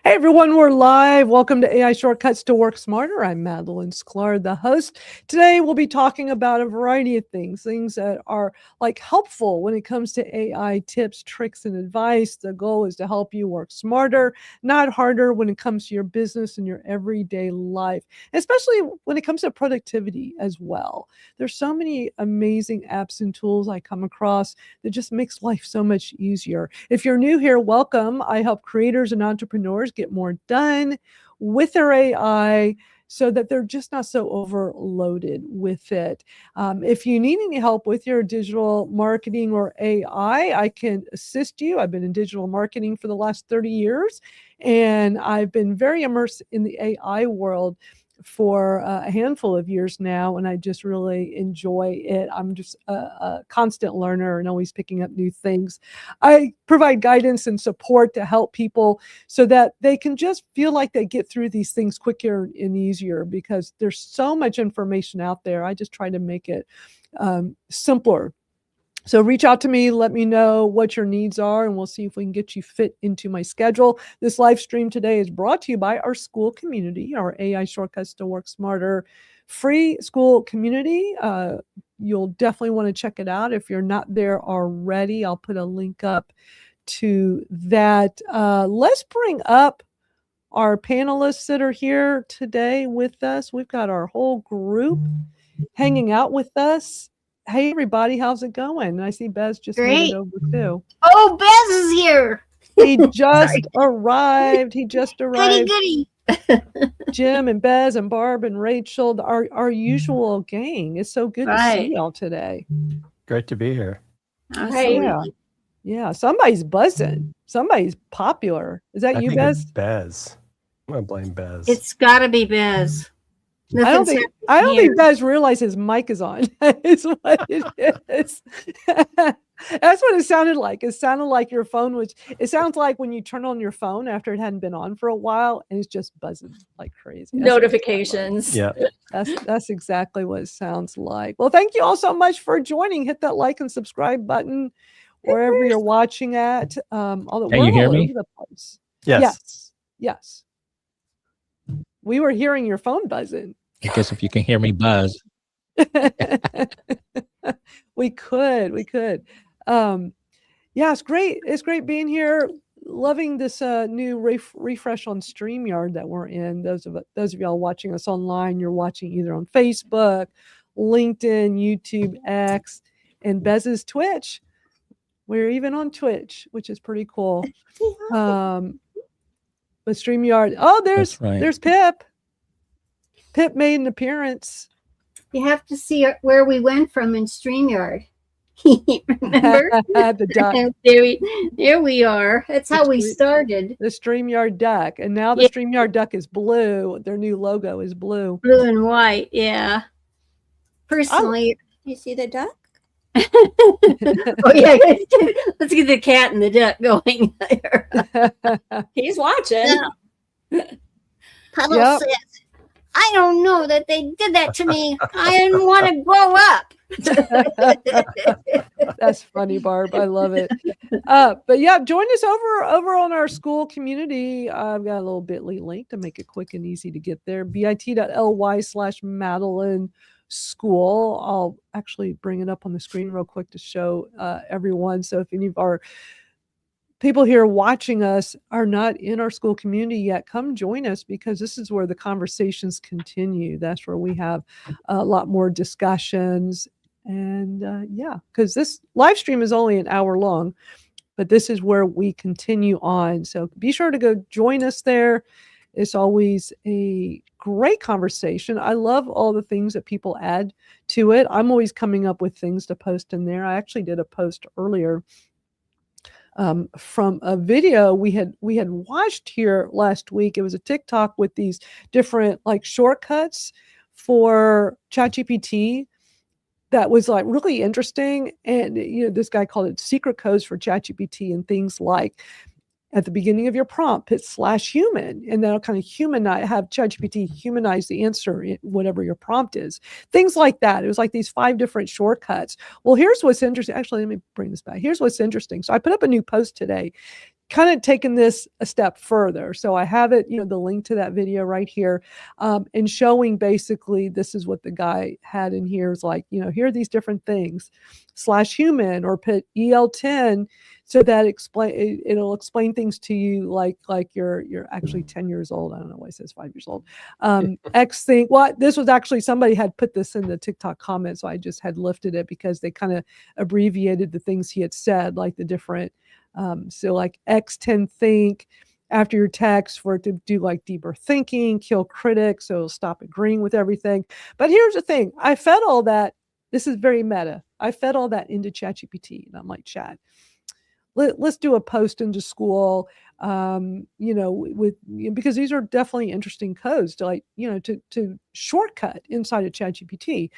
Hey everyone, we're live. Welcome to AI Shortcuts to Work Smarter. I'm Madalyn Skylar, the host. Today we'll be talking about a variety of things that are helpful when it comes to AI tips, tricks, and advice. The goal is to help you work smarter, not harder when it comes to your business and your everyday life, especially when it comes to productivity as well. There's so many amazing apps and tools I come across that just makes life so much easier. If you're new here, welcome. I help creators and entrepreneurs get more done with their AI so that they're just not so overloaded with it. If you need any help with your digital marketing or AI, I can assist you. I've been in digital marketing for the last 30 years, and I've been very immersed in the AI world for a handful of years now, and I just really enjoy it. I'm just a constant learner and always picking up new things. I provide guidance and support to help people so that they can just feel like they get through these things quicker and easier because there's so much information out there. I just try to make it simpler. So reach out to me, let me know what your needs are, and we'll see if we can get you fit into my schedule. This live stream today is brought to you by our Skool community, our AI Shortcuts to Work Smarter free Skool community. You'll definitely want to check it out. If you're not there already, I'll put a link up to that. Let's bring up our panelists that are here today with us. We've got our whole group hanging out with us. Hey everybody, how's it going? I see Bez just made it over too. Oh, Bez is here. He just arrived. Goody. Jim and Bez and Barb and Rachel, our usual gang. It's so good to see y'all today. Great to be here. Yeah. Somebody's buzzing. Somebody's popular. Is that you, Bez? It's Bez. I'm gonna blame Bez. It's gotta be Bez. I don't think Bez realize his mic is on. Is what it is. That's what it sounded like. It sounded like your phone it sounds like when you turn on your phone after it hadn't been on for a while and it's just buzzing like crazy. Notifications. Yeah. That's exactly what it sounds like. Well, thank you all so much for joining. Hit that like and subscribe button wherever you're watching at. Can you hear me? Yes. We were hearing your phone buzzing. I guess if you can hear me buzz. We could. Yeah, it's great. It's great being here. Loving this new refresh on StreamYard that we're in. Those of y'all watching us online, you're watching either on Facebook, LinkedIn, YouTube, X, and Bez's Twitch. We're even on Twitch, which is pretty cool. But StreamYard. Oh, there's Pip. Pip made an appearance. You have to see where we went from in StreamYard. Remember? The duck. There we are. That's how we started. The StreamYard duck. And now the StreamYard duck is blue. Their new logo is blue. Blue and white, yeah. Personally. You see the duck? Oh yeah, let's get the cat and the duck going there. He's watching. Puddle says, I don't know that they did that to me. I didn't want to grow up. That's funny, Barb. I love it. But yeah, join us over on our Skool community. I've got a little bit.ly link to make it quick and easy to get there. bit.ly/Madalyn Skool. I'll actually bring it up on the screen real quick to show everyone. So if any of our people here watching us are not in our Skool community yet, come join us because this is where the conversations continue. That's where we have a lot more discussions. And because this live stream is only an hour long, but this is where we continue on. So be sure to go join us there. It's always a great conversation. I love all the things that people add to it. I'm always coming up with things to post in there. I actually did a post earlier from a video we had watched here last week. It was a TikTok with these different shortcuts for ChatGPT that was really interesting. And this guy called it secret codes for ChatGPT and things like at the beginning of your prompt, hit /human, and that'll kind of have ChatGPT humanize the answer, whatever your prompt is. Things like that. It was like these 5 different shortcuts. Well, here's what's interesting. Actually, let me bring this back. Here's what's interesting. So I put up a new post today kind of taken this a step further. So I have it, the link to that video right here, and showing basically this is what the guy had in here is like, here are these different things, /human, or put EL10, so that it'll explain things to you like you're actually 10 years old. I don't know why it says 5 years old. X thing. Well, this was actually somebody had put this in the TikTok comments, so I just had lifted it because they kind of abbreviated the things he had said, like the different. So like X10 think after your text for it to do like deeper thinking, kill critics, so it'll stop agreeing with everything. But here's the thing: I fed all that. This is very meta. I fed all that into ChatGPT, and I'm like, Chat, let's do a post into Skool, because these are definitely interesting codes to to shortcut inside of ChatGPT.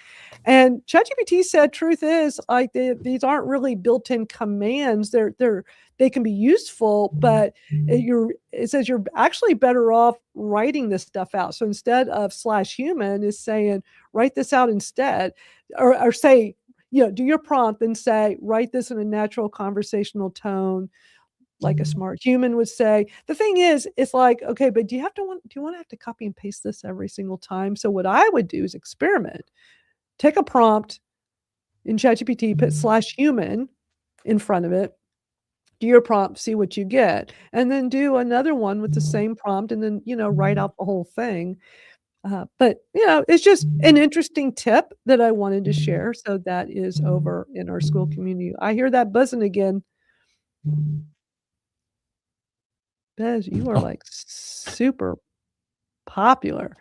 And ChatGPT said, truth is, like, these aren't really built-in commands. They can be useful, but it says you're actually better off writing this stuff out. So instead of /human is saying, write this out instead, or say, do your prompt and say, write this in a natural conversational tone, like a smart human would say. The thing is, it's like, okay, but do you want to have to copy and paste this every single time? So what I would do is experiment. Take a prompt in ChatGPT, put /human in front of it, do your prompt, see what you get, and then do another one with the same prompt, and then, write out the whole thing. But it's just an interesting tip that I wanted to share. So that is over in our Skool community. I hear that buzzing again. Bez, you are like super popular.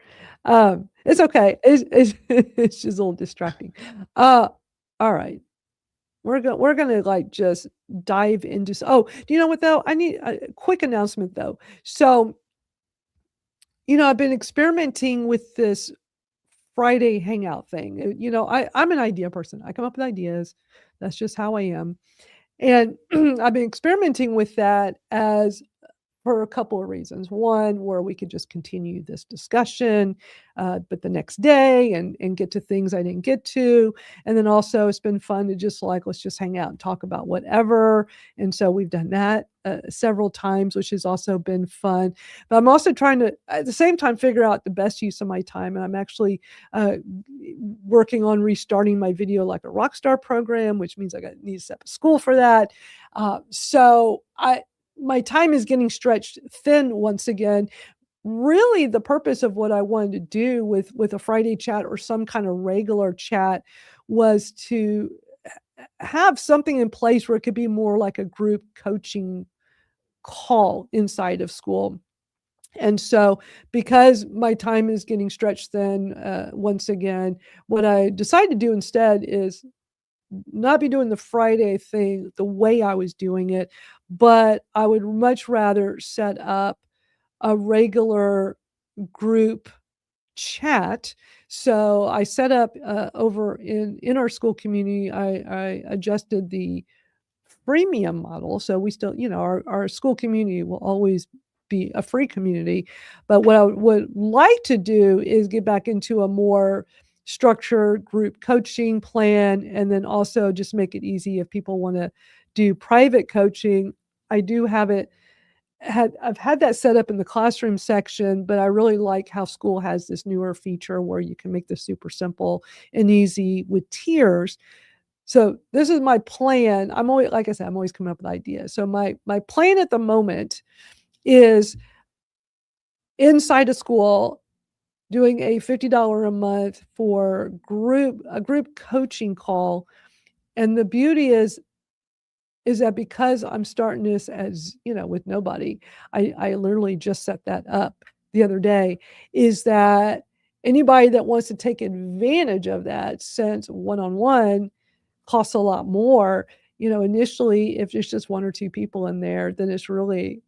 It's okay. It's just a little distracting. All right. We're gonna like just dive into. Oh, do you know what though? I need a quick announcement though. So, I've been experimenting with this Friday hangout thing. I'm an idea person. I come up with ideas. That's just how I am. And I've been experimenting with that for a couple of reasons. One, where we could just continue this discussion, but the next day and get to things I didn't get to. And then also it's been fun to just let's just hang out and talk about whatever. And so we've done that several times, which has also been fun. But I'm also trying to, at the same time, figure out the best use of my time. And I'm actually working on restarting my Video Like a Rockstar program, which means I need to set up a school for that. So my time is getting stretched thin once again. Really, the purpose of what I wanted to do with a Friday chat or some kind of regular chat was to have something in place where it could be more like a group coaching call inside of Skool. And so because my time is getting stretched thin, once again, what I decided to do instead is not be doing the Friday thing the way I was doing it, but I would much rather set up a regular group chat. So I set up over in our Skool community, I adjusted the freemium model. So we still, our Skool community will always be a free community. But what I would like to do is get back into a more structured group coaching plan, and then also just make it easy if people want to do private coaching. I do have I've had that set up in the classroom section, but I really like how Skool has this newer feature where you can make this super simple and easy with tiers. So this is my plan. I'm always, like I said, I'm always coming up with ideas. So my plan at the moment is inside of Skool, doing a $50 a month for a group coaching call. And the beauty is that because I'm starting this as, with nobody, I literally just set that up the other day, is that anybody that wants to take advantage of that, since one-on-one costs a lot more, initially, if there's just one or two people in there, then it's really,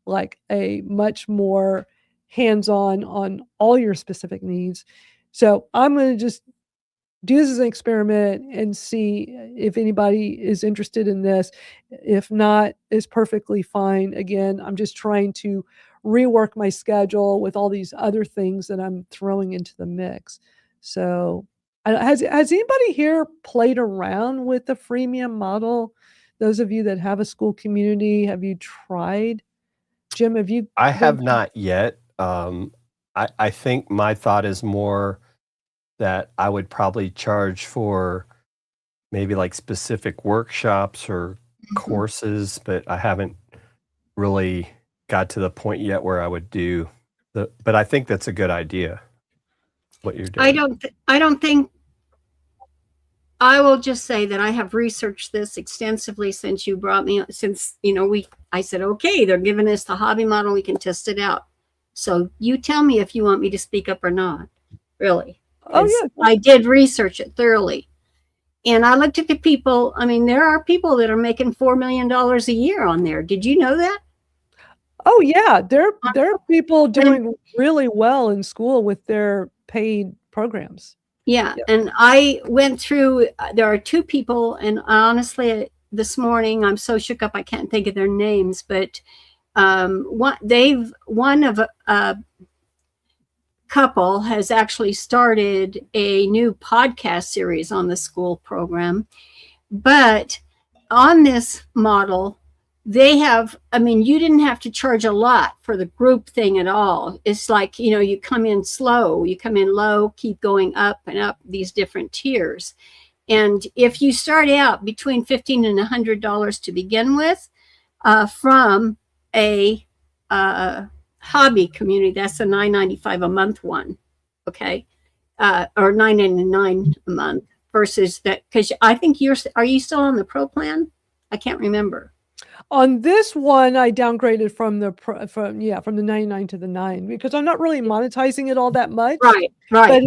like a much more hands-on on all your specific needs. So I'm going to just do this as an experiment and see if anybody is interested in this. If not, it's perfectly fine. Again, I'm just trying to rework my schedule with all these other things that I'm throwing into the mix. So has anybody here played around with the freemium model those of you that have a Skool community, have you tried? Jim, have you? I have not yet. I think my thought is more that I would probably charge for maybe like specific workshops or courses, but I haven't really got to the point yet where I would do but I think that's a good idea, what you're doing. I don't think, I will just say that I have researched this extensively since you brought me, I said, okay, they're giving us the hobby model, we can test it out. So you tell me if you want me to speak up or not, really. Oh, yeah. I did research it thoroughly. And I looked at the people. I mean, there are people that are making $4 million a year on there. Did you know that? Oh, yeah. There are people doing really well in Skool with their paid programs. Yeah. And I went through, there are two people, and honestly, this morning, I'm so shook up, I can't think of their names, but one of a couple has actually started a new podcast series on the Skool program. But on this model, they have, I mean, you didn't have to charge a lot for the group thing at all. It's like, you come in slow, you come in low, keep going up and up these different tiers. And if you start out between $15 and $100 to begin with, from a hobby community, that's a $9.95 a month one, okay, or $9.99 a month versus that, because I think are you still on the pro plan? I can't remember. On this one, I downgraded from the 99 to the 9 because I'm not really monetizing it all that much. Right.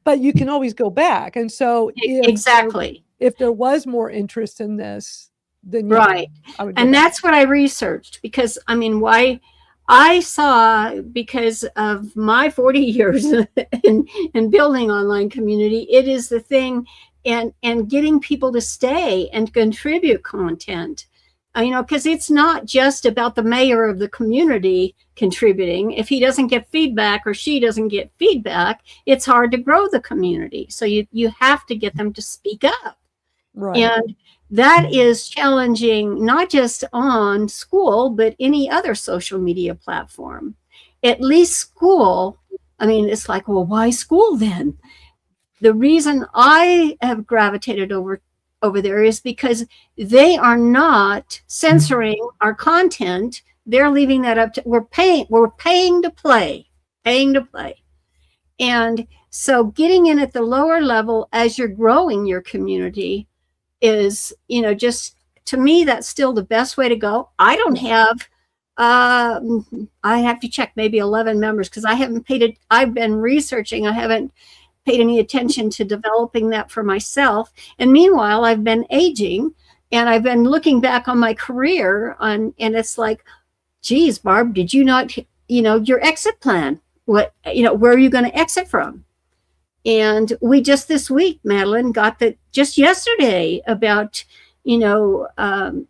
But you can always go back, and so if there was more interest in this, then I would. And that's what I researched, because I mean, why I saw, because of my 40 years in building online community, it is the thing, and getting people to stay and contribute content. Because it's not just about the mayor of the community contributing. If he doesn't get feedback or she doesn't get feedback, it's hard to grow the community. So you have to get them to speak up. Right. And that is challenging, not just on Skool, but any other social media platform. At least Skool, I mean, it's like, well, why Skool then? The reason I have gravitated over there is because they are not censoring our content. They're leaving that up to, we're paying to play. And so getting in at the lower level as you're growing your community is, just, to me, that's still the best way to go. I don't have, I have to check, maybe 11 members, because I've been researching. I haven't paid any attention to developing that for myself. And meanwhile, I've been aging, and I've been looking back on my career and it's like, geez, Barb, did you not, your exit plan? What, where are you going to exit from? And we just this week, Madalyn, got that just yesterday about, and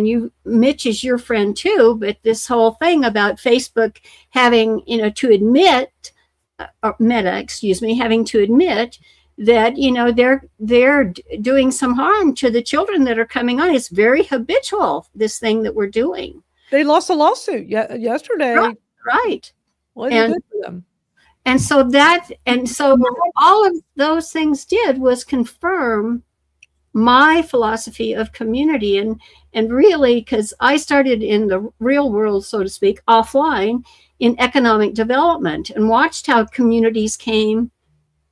you, Mitch is your friend too, but this whole thing about Facebook having, to admit, Meta, having to admit that, they're doing some harm to the children that are coming on. It's very habitual, this thing that we're doing. They lost a lawsuit yesterday. Right. Well, good for them. And so all of those things did was confirm my philosophy of community, and really, because I started in the real world, so to speak, offline, in economic development, and watched how communities came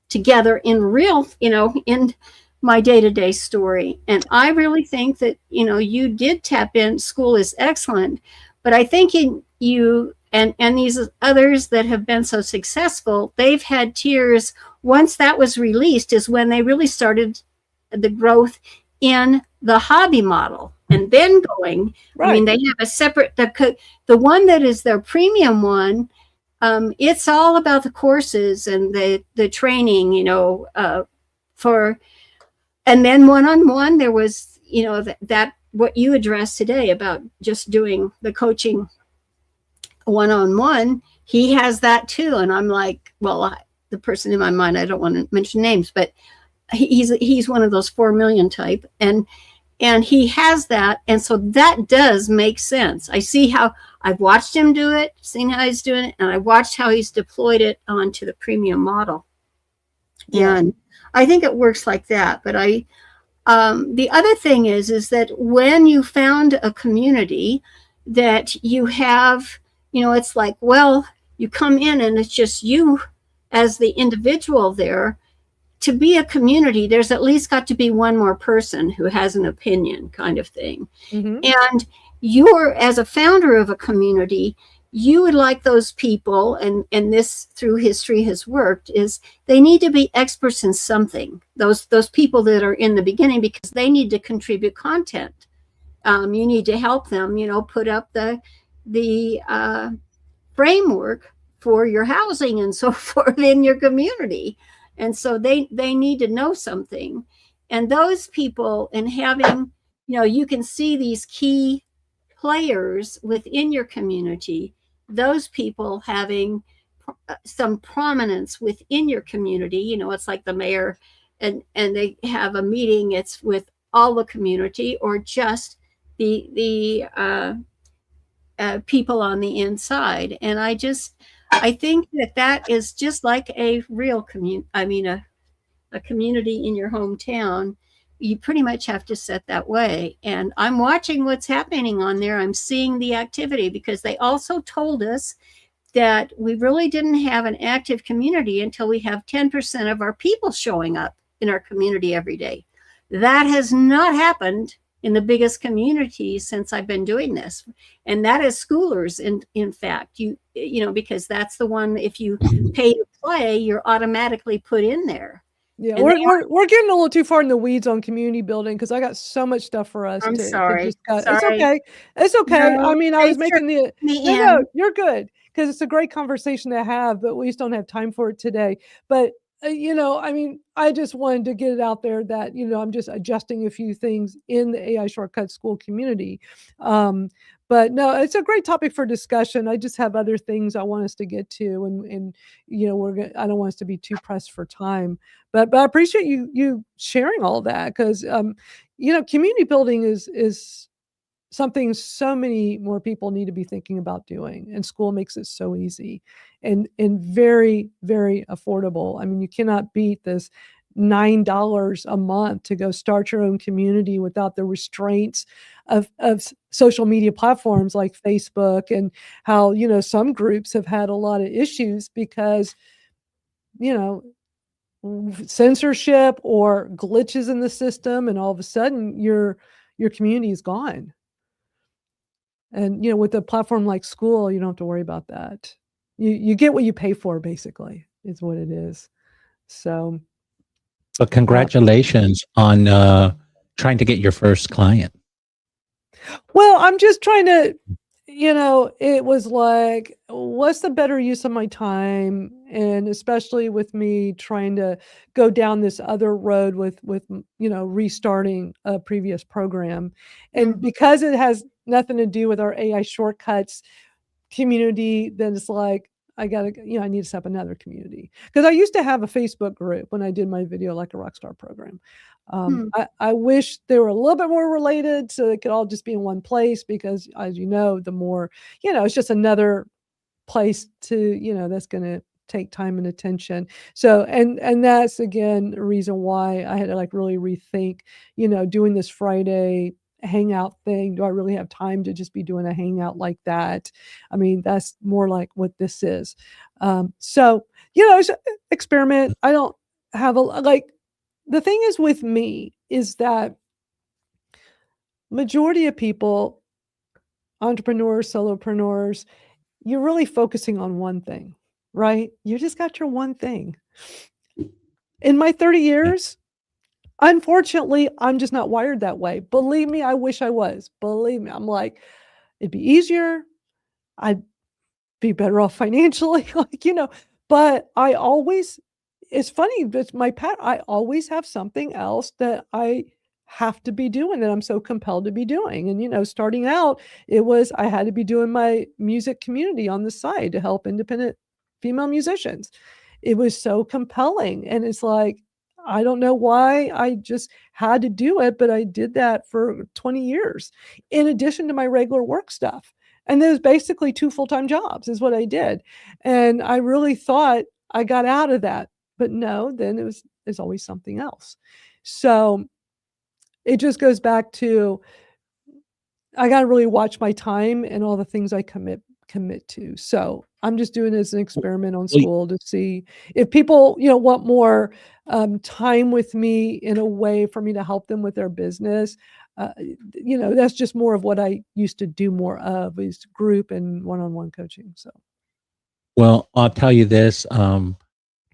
together in real, in my day-to-day story. And I really think that, you did tap in. Skool is excellent, but I think you and these others that have been so successful, they've had tiers. Once that was released is when they really started the growth in the hobby model. And then going, I mean, they have a separate, the one that is their premium one, it's all about the courses and the training, and then one-on-one, there was, that what you addressed today about just doing the coaching one-on-one, he has that too. And I'm like, well, the person in my mind, I don't want to mention names, but he's one of those 4 million type. And And he has that. And so that does make sense. I see how I've watched him do it, seen how he's doing it, and I watched how he's deployed it onto the premium model. Yeah. And I think it works like that. But the other thing is that when you found a community that you have, it's like, well, you come in and it's just you as the individual there. To be a community, there's at least got to be one more person who has an opinion, kind of thing. Mm-hmm. And you're, as a founder of a community, you would like those people, and this through history has worked, is they need to be experts in something, those people that are in the beginning, because they need to contribute content. You need to help them, put up the framework for your housing and so forth in your community. And so they need to know something. And those people, and having, you can see these key players within your community, those people having some prominence within your community. It's like the mayor, and they have a meeting, it's with all the community, or just the people on the inside. And I think that is just like a real community. I mean, a community in your hometown. You pretty much have to set that way. And I'm watching what's happening on there. I'm seeing the activity, because they also told us that we really didn't have an active community until we have 10% of our people showing up in our community every day. That has not happened in the biggest communities since I've been doing this. And that is Skoolers. In fact, because that's the one, if you pay to play, you're automatically put in there. Yeah, we're getting a little too far in the weeds on community building, because I got so much stuff for us. I'm sorry. It's okay. It's okay. No, I mean, I was making no, you're good, because it's a great conversation to have, but we just don't have time for it today. But I mean, I just wanted to get it out there that, I'm just adjusting a few things in the AI Shortcut School community. But no, it's a great topic for discussion. I just have other things I want us to get to, and I don't want us to be too pressed for time. But I appreciate you sharing all that, because community building is something so many more people need to be thinking about doing, and Skool makes it so easy and very, very affordable. I mean, you cannot beat this $9 a month to go start your own community without the restraints of social media platforms like Facebook, and how, some groups have had a lot of issues because, censorship or glitches in the system, and all of a sudden your community is gone. And, with a platform like Skool, you don't have to worry about that. You get what you pay for, basically, is what it is. So congratulations on trying to get your first client. Well, I'm just trying to, it was like, what's the better use of my time? And especially with me trying to go down this other road with restarting a previous program. And because it has nothing to do with our AI Shortcuts community, then it's like, I need to set up another community, because I used to have a Facebook group when I did my Video Like a Rockstar program. I wish they were a little bit more related, so they could all just be in one place, because, as you know, the more, it's just another place to, that's going to take time and attention. So, and that's, again, a reason why I had to really rethink, doing this Friday hangout thing. Do I really have time to just be doing a hangout like that? I mean, that's more like what this is. So, it's an experiment. I don't have the thing is with me is that majority of people, entrepreneurs, solopreneurs, you're really focusing on one thing, right? You just got your one thing. In my 30 years, unfortunately, I'm just not wired that way. Believe me, I wish I was. Believe me, I'm like, it'd be easier. I'd be better off financially, but it's funny, but I always have something else that I have to be doing, that I'm so compelled to be doing. And, starting out, I had to be doing my music community on the side to help independent female musicians. It was so compelling. And it's like, I don't know why I just had to do it, but I did that for 20 years in addition to my regular work stuff. And there's basically 2 full-time jobs is what I did. And I really thought I got out of that, but no, then there's always something else. So it just goes back to I gotta really watch my time and all the things I commit to. So I'm just doing it as an experiment on Well, Skool to see if people, want more time with me in a way for me to help them with their business. That's just more of what I used to do more of is group and one-on-one coaching. So well, I'll tell you this,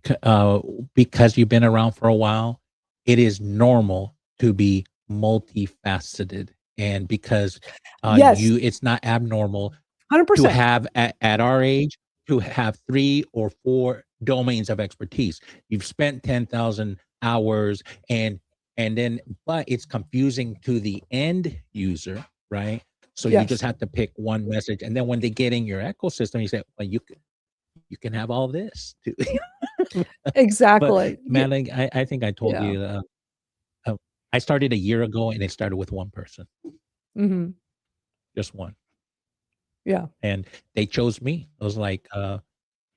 c- uh, because you've been around for a while, it is normal to be multifaceted, and because yes, it's not abnormal to 100%. have at our age to have 3 or 4 domains of expertise. You've spent 10,000 hours, and then but it's confusing to the end user, right? So you just Yes, have to pick one message, and then when they get in your ecosystem, you say, well, you can have all this too. But exactly. Madeline, I think I told Yeah. you, uh, I started a year ago, and it started with one person, Mhm. just one, Yeah. and they chose me. I was like,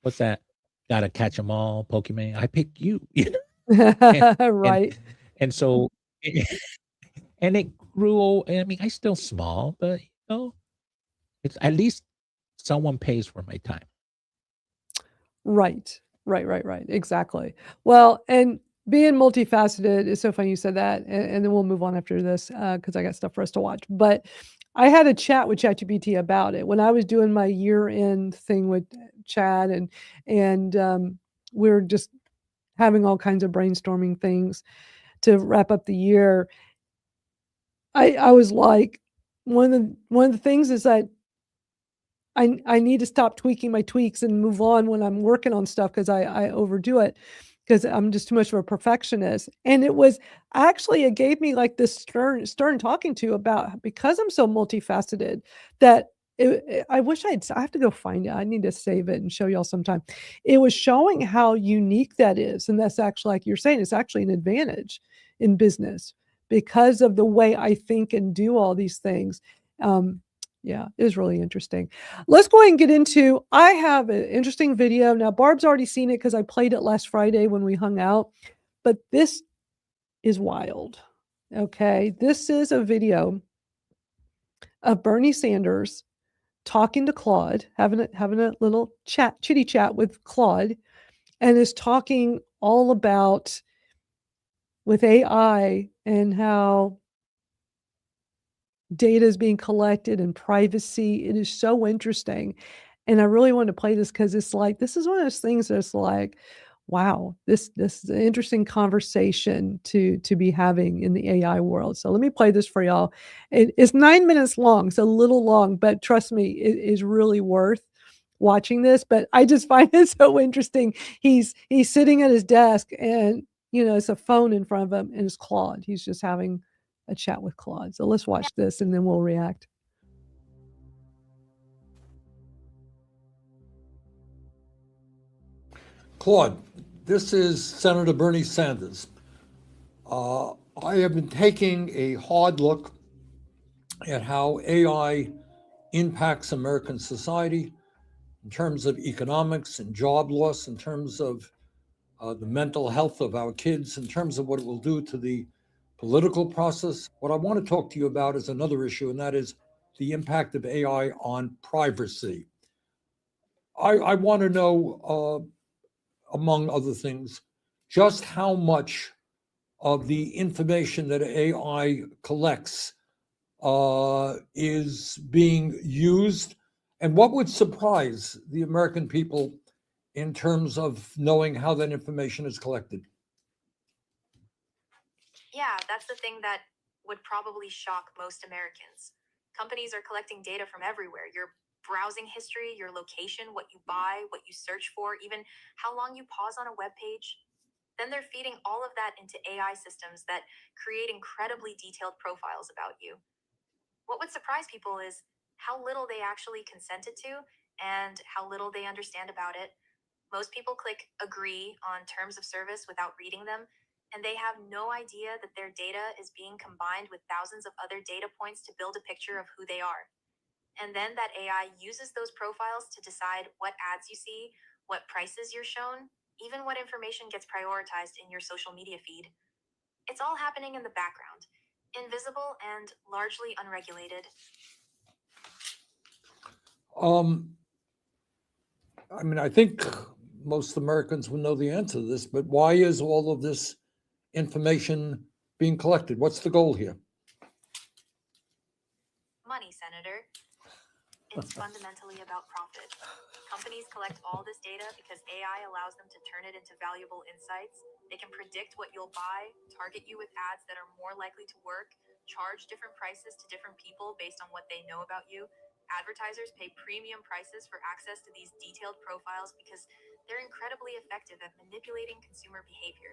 what's that? Gotta catch 'em all, Pokemon. I picked you, and and Right. and so and it grew. I mean, I still small, but it's at least someone pays for my time. Right. Right. Exactly. Well, and being multifaceted is so funny you said that, and then we'll move on after this because I got stuff for us to watch. But I had a chat with ChatGPT about it when I was doing my year-end thing with Chad, and we are just having all kinds of brainstorming things to wrap up the year. I was like, one of the things is that I need to stop tweaking my tweaks and move on when I'm working on stuff because I overdo it because I'm just too much of a perfectionist. And it gave me like this stern talking to about because I'm so multifaceted that I wish I have to go find it. I need to save it and show y'all sometime. It was showing how unique that is. And that's actually, like you're saying, it's actually an advantage in business because of the way I think and do all these things. Yeah, it was really interesting. Let's go ahead and get into I have an interesting video. Now, Barb's already seen it because I played it last Friday when we hung out, but this is wild. Okay. This is a video of Bernie Sanders talking to Claude, having a little chitty chat with Claude, and is talking all about with AI and how data is being collected and privacy. It is so interesting. And I really want to play this because it's like this is one of those things that's like, wow, this is an interesting conversation to be having in the AI world. So let me play this for y'all. It's 9 minutes long, it's a little long, but trust me, it is really worth watching this. But I just find it so interesting. He's sitting at his desk and it's a phone in front of him and it's Claude. He's just having a chat with Claude. So let's watch this and then we'll react. Claude, this is Senator Bernie Sanders. I have been taking a hard look at how AI impacts American society in terms of economics and job loss, in terms of the mental health of our kids, in terms of what it will do to the political process. What I want to talk to you about is another issue, and that is the impact of AI on privacy. I want to know, among other things, just how much of the information that AI collects is being used, and what would surprise the American people in terms of knowing how that information is collected? Yeah, that's the thing that would probably shock most Americans. Companies are collecting data from everywhere: your browsing history, your location, what you buy, what you search for, even how long you pause on a web page. Then they're feeding all of that into AI systems that create incredibly detailed profiles about you. What would surprise people is how little they actually consented to and how little they understand about it. Most people click agree on terms of service without reading them, and they have no idea that their data is being combined with thousands of other data points to build a picture of who they are. And then that AI uses those profiles to decide what ads you see, what prices you're shown, even what information gets prioritized in your social media feed. It's all happening in the background, invisible and largely unregulated. I mean, I think most Americans will know the answer to this, but why is all of this information being collected? What's the goal here? Money, Senator. It's fundamentally about profit. Companies collect all this data because AI allows them to turn it into valuable insights. They can predict what you'll buy, target you with ads that are more likely to work, charge different prices to different people based on what they know about you. Advertisers pay premium prices for access to these detailed profiles because they're incredibly effective at manipulating consumer behavior.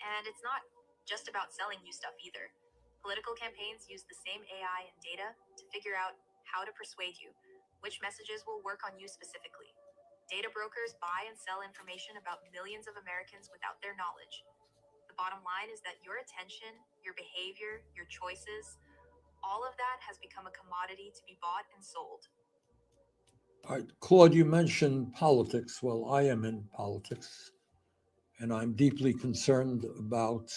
And it's not just about selling you stuff either. Political campaigns use the same AI and data to figure out how to persuade you, which messages will work on you specifically. Data brokers buy and sell information about millions of Americans without their knowledge. The bottom line is that your attention, your behavior, your choices, all of that has become a commodity to be bought and sold. All right, Claude, you mentioned politics. Well, I am in politics, and I'm deeply concerned about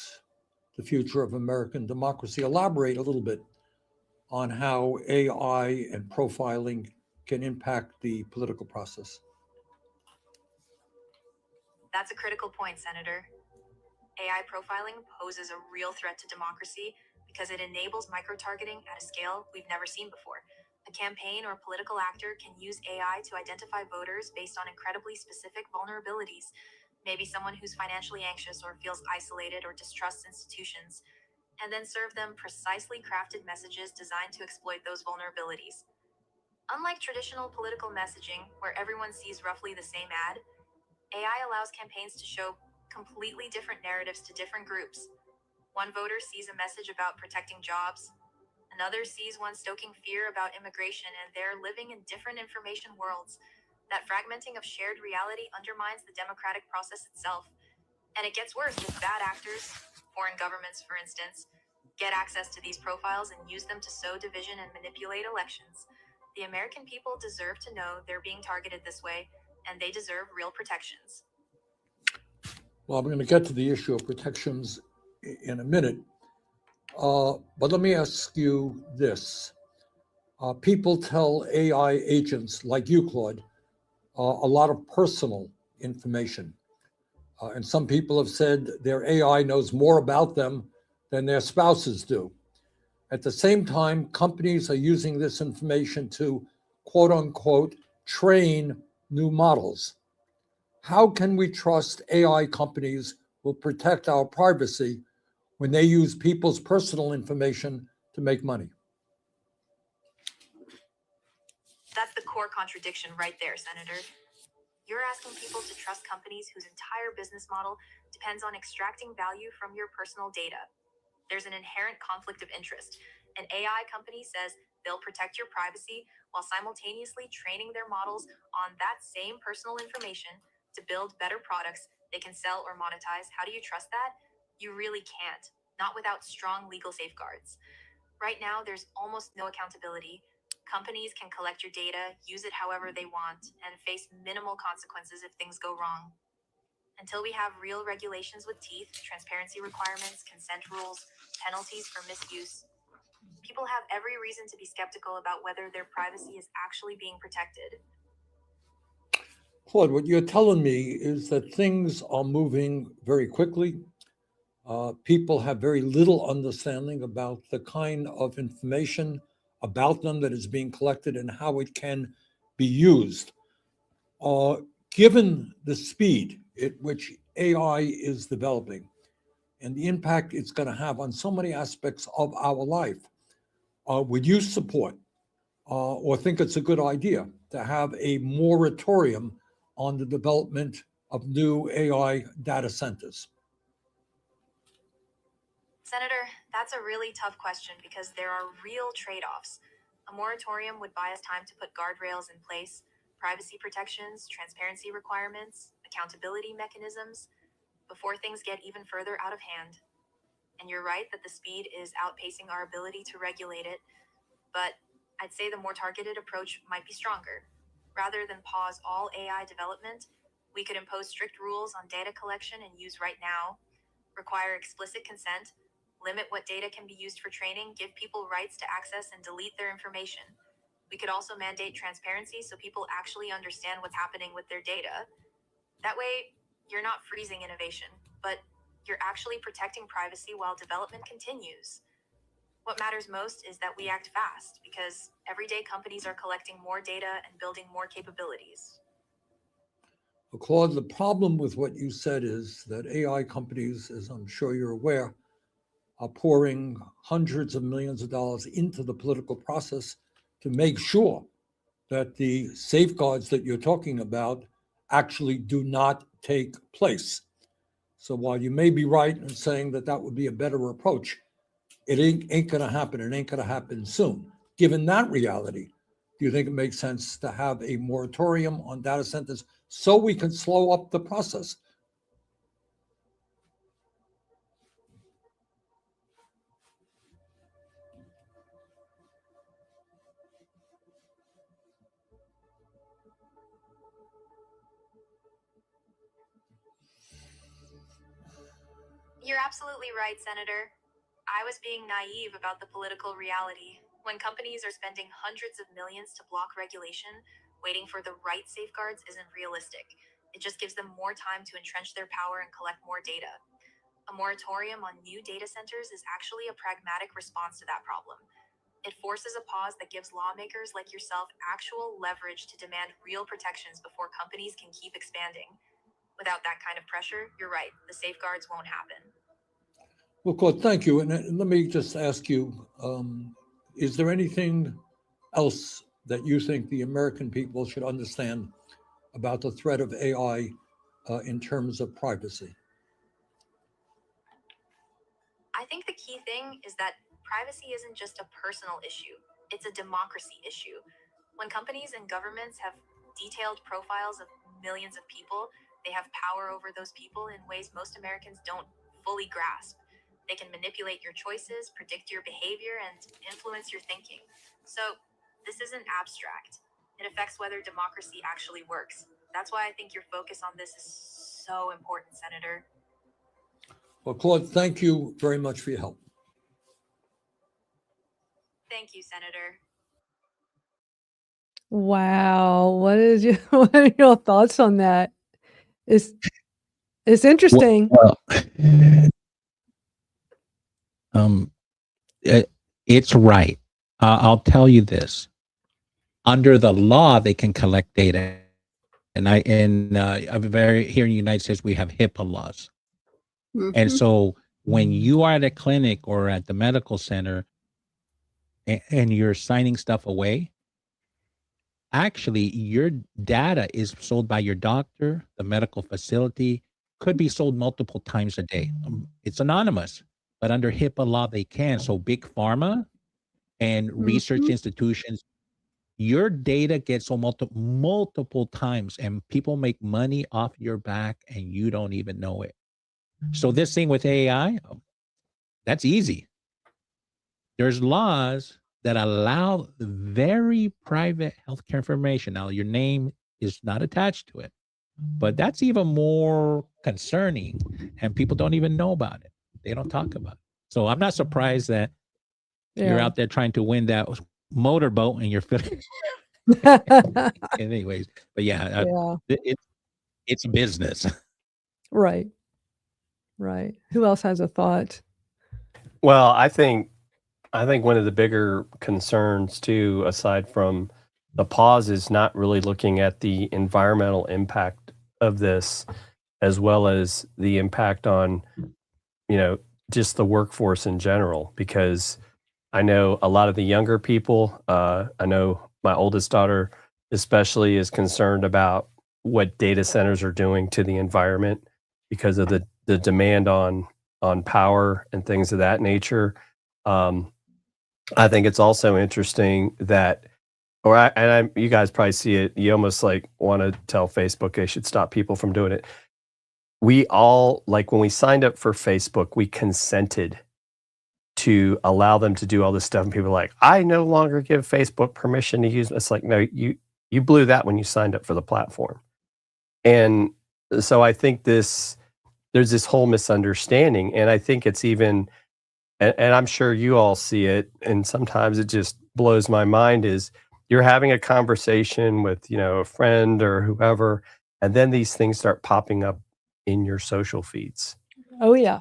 the future of American democracy. Elaborate a little bit on how AI and profiling can impact the political process. That's a critical point, Senator. AI profiling poses a real threat to democracy because it enables micro-targeting at a scale we've never seen before. A campaign or political actor can use AI to identify voters based on incredibly specific vulnerabilities. Maybe someone who's financially anxious or feels isolated or distrusts institutions, and then serve them precisely crafted messages designed to exploit those vulnerabilities. Unlike traditional political messaging, where everyone sees roughly the same ad, AI allows campaigns to show completely different narratives to different groups. One voter sees a message about protecting jobs, another sees one stoking fear about immigration, and they're living in different information worlds. That fragmenting of shared reality undermines the democratic process itself. And it gets worse if bad actors, foreign governments for instance, get access to these profiles and use them to sow division and manipulate elections. The American people deserve to know they're being targeted this way, and they deserve real protections. Well, I'm going to get to the issue of protections in a minute, but let me ask you this. People tell AI agents like you, Claude, a lot of personal information. And some people have said their AI knows more about them than their spouses do. At the same time, companies are using this information to, quote unquote, train new models. How can we trust AI companies will protect our privacy when they use people's personal information to make money? That's the core contradiction right there, Senator. You're asking people to trust companies whose entire business model depends on extracting value from your personal data. There's an inherent conflict of interest. An AI company says they'll protect your privacy while simultaneously training their models on that same personal information to build better products they can sell or monetize. How do you trust that? You really can't, not without strong legal safeguards. Right now, there's almost no accountability. Companies can collect your data, use it however they want, and face minimal consequences if things go wrong. Until we have real regulations with teeth, transparency requirements, consent rules, penalties for misuse, people have every reason to be skeptical about whether their privacy is actually being protected. Claude, what you're telling me is that things are moving very quickly. People have very little understanding about the kind of information about them that is being collected and how it can be used. Given the speed at which AI is developing and the impact it's going to have on so many aspects of our life, would you support or think it's a good idea to have a moratorium on the development of new AI data centers? Senator, that's a really tough question because there are real trade-offs. A moratorium would buy us time to put guardrails in place, privacy protections, transparency requirements, accountability mechanisms. before things get even further out of hand. And you're right that the speed is outpacing our ability to regulate it, but I'd say the more targeted approach might be stronger. Rather than pause all AI development, we could impose strict rules on data collection and use right now, require explicit consent, limit what data can be used for training, give people rights to access and delete their information. We could also mandate transparency so people actually understand what's happening with their data. That way, you're not freezing innovation, but you're actually protecting privacy while development continues. What matters most is that we act fast, because everyday companies are collecting more data and building more capabilities. Well, Claude, the problem with what you said is that AI companies, as I'm sure you're aware, are pouring hundreds of millions of dollars into the political process to make sure that the safeguards that you're talking about actually do not take place. So while you may be right in saying that that would be a better approach, it ain't going to happen. It ain't going to happen soon. Given that reality, do you think it makes sense to have a moratorium on data centers so we can slow up the process? You're absolutely right, Senator. I was being naive about the political reality. When companies are spending hundreds of millions to block regulation, waiting for the right safeguards isn't realistic. It just gives them more time to entrench their power and collect more data. A moratorium on new data centers is actually a pragmatic response to that problem. It forces a pause that gives lawmakers like yourself actual leverage to demand real protections before companies can keep expanding. Without that kind of pressure, you're right, the safeguards won't happen. Well, Claude, thank you. And let me just ask you, is there anything else that you think the American people should understand about the threat of AI in terms of privacy? I think the key thing is that privacy isn't just a personal issue, it's a democracy issue. When companies and governments have detailed profiles of millions of people, they have power over those people in ways most Americans don't fully grasp. They can manipulate your choices, predict your behavior, and influence your thinking. So, this isn't abstract. It affects whether democracy actually works. That's why I think your focus on this is so important, Senator. Well, Claude, thank you very much for your help. Thank you, Senator. Wow. What are your thoughts on that? It's interesting. Well, it's right. I'll tell you this. Under the law, they can collect data. And here in the United States, we have HIPAA laws. And so when you are at a clinic or at the medical center and you're signing stuff away, actually your data is sold by your doctor, the medical facility, could be sold multiple times a day. It's anonymous, but under HIPAA law, they can. So big pharma and research institutions, your data gets sold multiple times and people make money off your back and you don't even know it. So this thing with AI, that's easy. There's laws that allow very private healthcare information. Now, your name is not attached to it, but that's even more concerning and people don't even know about it. They don't talk about it. So I'm not surprised that you're out there trying to win that motorboat and you're feeling anyways, but it's business. Right. Who else has a thought? Well, I think one of the bigger concerns too, aside from the pause, is not really looking at the environmental impact of this, as well as the impact on, just the workforce in general. Because I know a lot of the younger people, I know my oldest daughter especially is concerned about what data centers are doing to the environment because of the demand on power and things of that nature. I think it's also interesting that, you guys probably see it, you almost like want to tell Facebook they should stop people from doing it. we all, like when we signed up for Facebook, we consented to allow them to do all this stuff. And people are like, I no longer give Facebook permission to use. It's like, no, you blew that when you signed up for the platform. And so I think there's this whole misunderstanding. And I think it's even, and I'm sure you all see it, and sometimes it just blows my mind, is you're having a conversation with, a friend or whoever, and then these things start popping up in your social feeds. Oh yeah.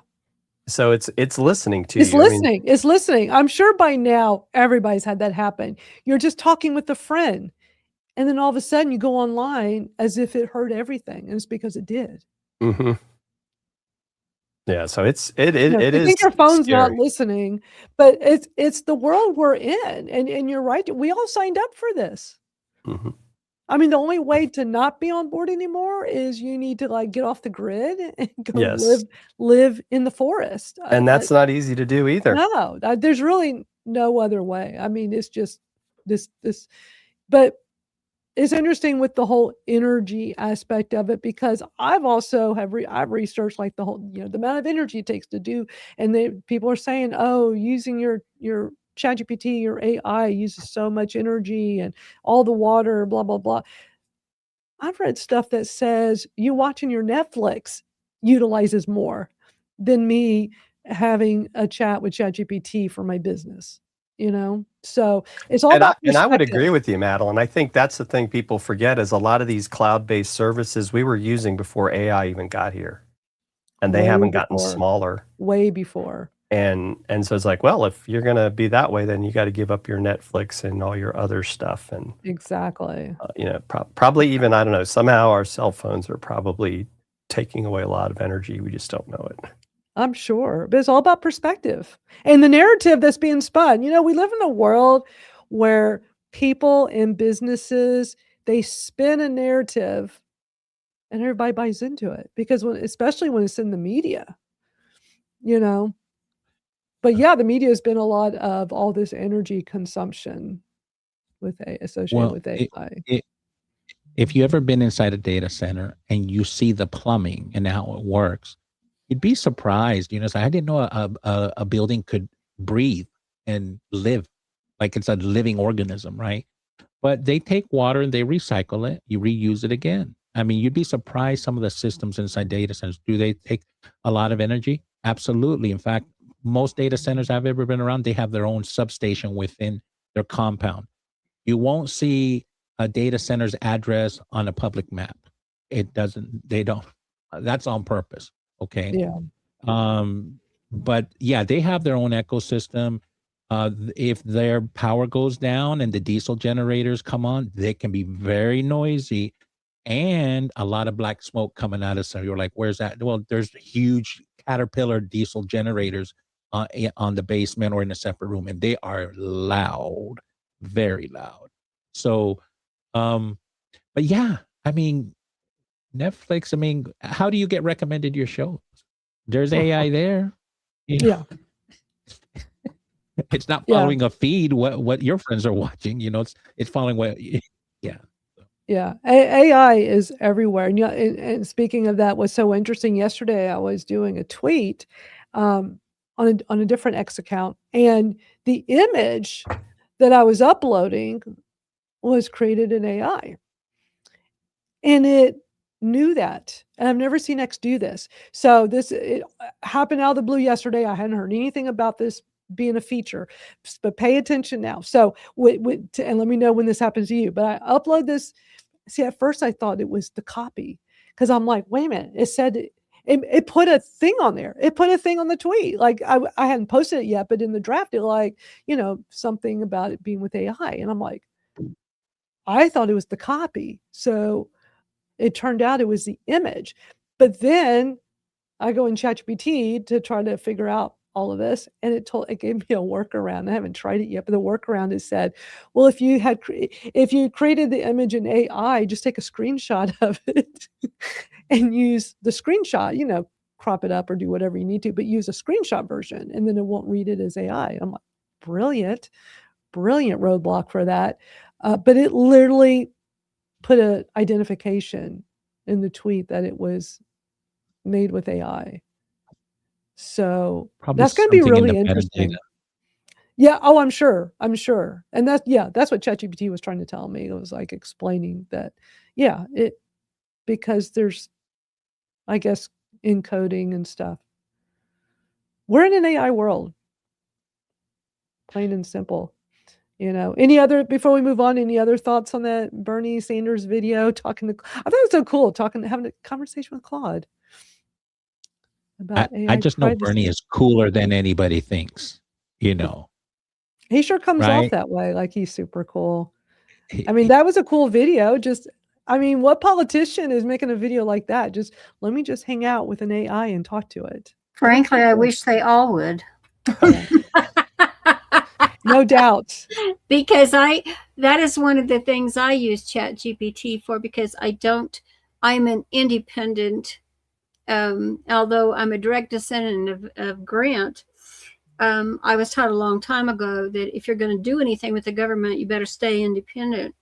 So it's listening to It's you. listening. It's listening. I'm sure by now everybody's had that happen. You're just talking with a friend, and then all of a sudden you go online as if it heard everything, and it's because it did. Mm-hmm. Yeah, so it You is think your phone's not scary. listening, but it's the world we're in, and you're right. We all signed up for this. Mhm. I mean, the only way to not be on board anymore is you need to get off the grid and go Yes. live in the forest. And that's not easy to do either. No, there's really no other way. I mean, it's just this, but it's interesting with the whole energy aspect of it, because I've also I've researched the whole, the amount of energy it takes to do, and people are saying, oh, using your ChatGPT, your AI uses so much energy and all the water, blah, blah, blah. I've read stuff that says you watching your Netflix utilizes more than me having a chat with ChatGPT for my business, So it's all about And I would perspective. agree with you, Madalyn. I think that's the thing people forget, is a lot of these cloud-based services we were using before AI even got here, and they Way haven't gotten before. smaller. Way before. And so it's like, well, if you're gonna be that way, then you got to give up your Netflix and all your other stuff, and Exactly. probably even, I don't know, somehow our cell phones are probably taking away a lot of energy. We just don't know it. I'm sure, but it's all about perspective and the narrative that's being spun. We live in a world where people and businesses, they spin a narrative and everybody buys into it, because especially when it's in the media, But yeah, the media has been a lot of all this energy consumption associated with AI. If you ever been inside a data center and you see the plumbing and how it works, you'd be surprised. So I didn't know a building could breathe and live like it's a living organism, right? But they take water and they recycle it. You reuse it again. I mean, you'd be surprised some of the systems inside data centers. Do they take a lot of energy? Absolutely. In fact, most data centers I've ever been around, they have their own substation within their compound. You won't see a data center's address on a public map. They don't, that's on purpose. Okay. Yeah. But yeah, they have their own ecosystem. If their power goes down and the diesel generators come on, they can be very noisy and a lot of black smoke coming out of. So you're like, where's that? Well, there's huge Caterpillar diesel generators on the basement or in a separate room, and they are loud, very loud. So, but yeah, I mean, Netflix, I mean, how do you get recommended your shows? There's AI there. Yeah. It's not following a feed what your friends are watching, it's following what yeah. Yeah, AI is everywhere. And speaking of that, was so interesting. Yesterday, I was doing a tweet on a different X account, and the image that I was uploading was created in AI, and it knew that. And I've never seen X do this. So it happened out of the blue yesterday. I hadn't heard anything about this being a feature, but pay attention now. So, and let me know when this happens to you. But I upload this. See, at first I thought it was the copy, because I'm like, wait a minute. It said it put a thing on there. It put a thing on the tweet. Like I hadn't posted it yet, but in the draft, it something about it being with AI. And I'm like, I thought it was the copy. So it turned out it was the image. But then I go in ChatGPT to try to figure out all of this, and it gave me a workaround. I haven't tried it yet, but the workaround is said, well, if you created the image in AI, just take a screenshot of it and use the screenshot, crop it up or do whatever you need to, but use a screenshot version, and then it won't read it as AI. I'm like, brilliant roadblock for that. But it literally put an identification in the tweet that it was made with AI. So Probably that's going to be something in really the interesting. metadata. Yeah. Oh, I'm sure. And that's what ChatGPT was trying to tell me. It was like explaining that, because there's, I guess, encoding and stuff. We're in an AI world, plain and simple. Before we move on, any other thoughts on that Bernie Sanders video I thought it was so cool having a conversation with Claude about AI I just know privacy. Bernie is cooler than anybody thinks, He sure comes off right? that way, like he's super cool. I mean, that was a cool video. What politician is making a video like that? Let me just hang out with an AI and talk to it. Frankly, I wish they all would. Yeah. No doubt. Because that is one of the things I use ChatGPT for, because I'm an independent, although I'm a direct descendant of Grant. I was taught a long time ago that if you're going to do anything with the government, you better stay independent.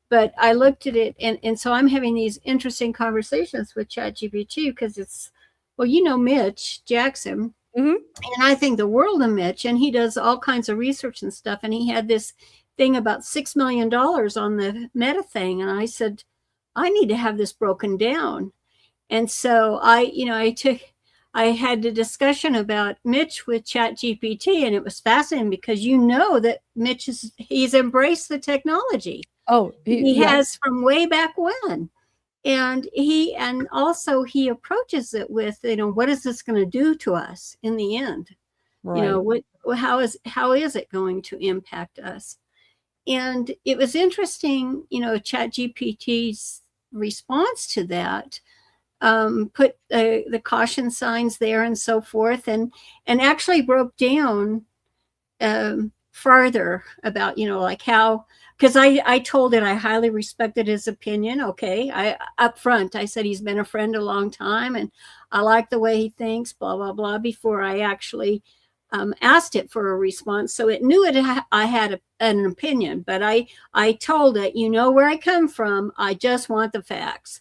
But I looked at it, and so I'm having these interesting conversations with ChatGPT because it's, Mitch Jackson. Mhm. And I think the world of Mitch, and he does all kinds of research and stuff. And he had this thing about $6 million on the Meta thing. And I said, I need to have this broken down. And so I had a discussion about Mitch with ChatGPT, and it was fascinating because that Mitch he's embraced the technology. Oh, he has from way back when. And he approaches it with, what is this going to do to us in the end? right. How is it going to impact us? And it was interesting, ChatGPT's response to that, put the caution signs there and so forth, and actually broke down farther about, like how, because I told it I highly respected his opinion. Okay. Up front, I said he's been a friend a long time and I like the way he thinks, blah, blah, blah, before I actually asked it for a response. So it knew I had an opinion, but I told it, where I come from, I just want the facts.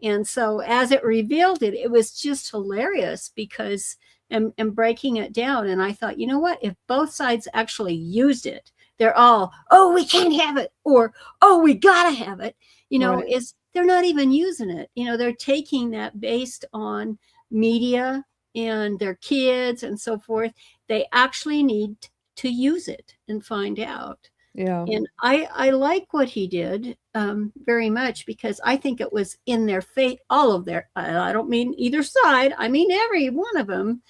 And so as it revealed it, it was just hilarious because and breaking it down. And I thought, what, if both sides actually used it, they're all, oh, we can't have it, or, oh, we gotta have it, Right. they're not even using it. They're taking that based on media and their kids and so forth. They actually need to use it and find out. Yeah. And I like what he did very much, because I think it was in their face, all of their, I don't mean either side, I mean every one of them,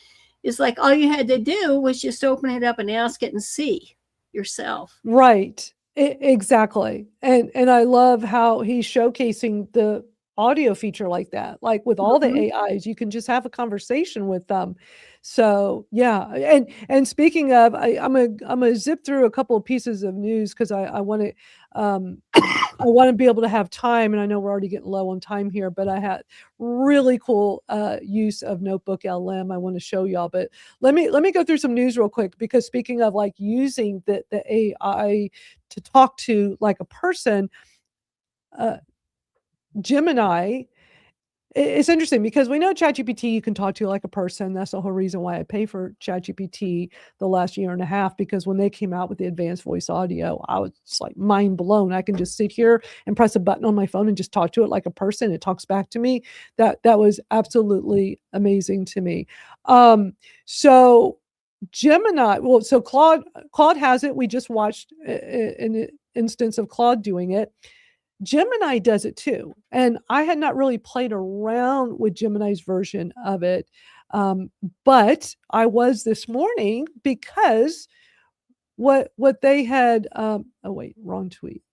is like all you had to do was just open it up and ask it and see yourself. Right. Exactly. And I love how he's showcasing the audio feature like that. Like with all the AIs, you can just have a conversation with them. So yeah. And speaking of, I'm gonna zip through a couple of pieces of news because I want to I want to be able to have time, and I know we're already getting low on time here, but I had really cool use of Notebook LM I want to show y'all. But let me go through some news real quick, because speaking of like using the AI to talk to like a person, Gemini, it's interesting because we know ChatGPT you can talk to like a person. That's the whole reason why I pay for ChatGPT the last year and a half, because when they came out with the advanced voice audio, I was just like mind blown. I can just sit here and press a button on my phone and just talk to it like a person. It talks back to me. That was absolutely amazing to me. So Gemini, so Claude has it. We just watched an instance of Claude doing it. Gemini does it too. And I had not really played around with Gemini's version of it. But I was this morning because what they had, oh wait, wrong tweet.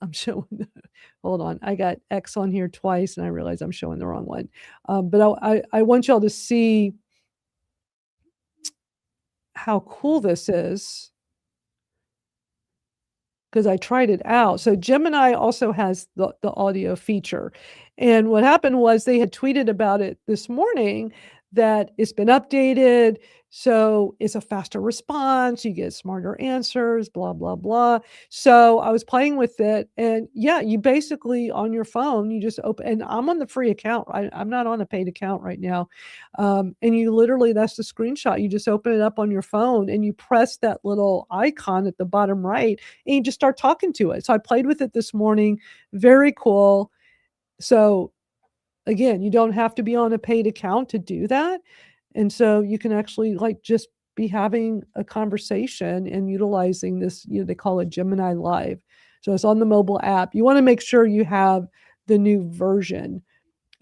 I'm showing, hold on. I got X on here twice and I realized I'm showing the wrong one. But I want y'all to see how cool this is, because I tried it out. So Gemini also has the audio feature. And what happened was they had tweeted about it this morning that it's been updated. So it's a faster response. You get smarter answers, blah, blah, blah. So I was playing with it. And yeah, you basically on your phone, you just open, and I'm on the free account. I'm not on a paid account right now. And you literally, that's the screenshot. You just open it up on your phone and you press that little icon at the bottom right and you just start talking to it. So I played with it this morning. Very cool. So again, you don't have to be on a paid account to do that. And so you can actually like just be having a conversation and utilizing this, they call it Gemini Live. So it's on the mobile app. You want to make sure you have the new version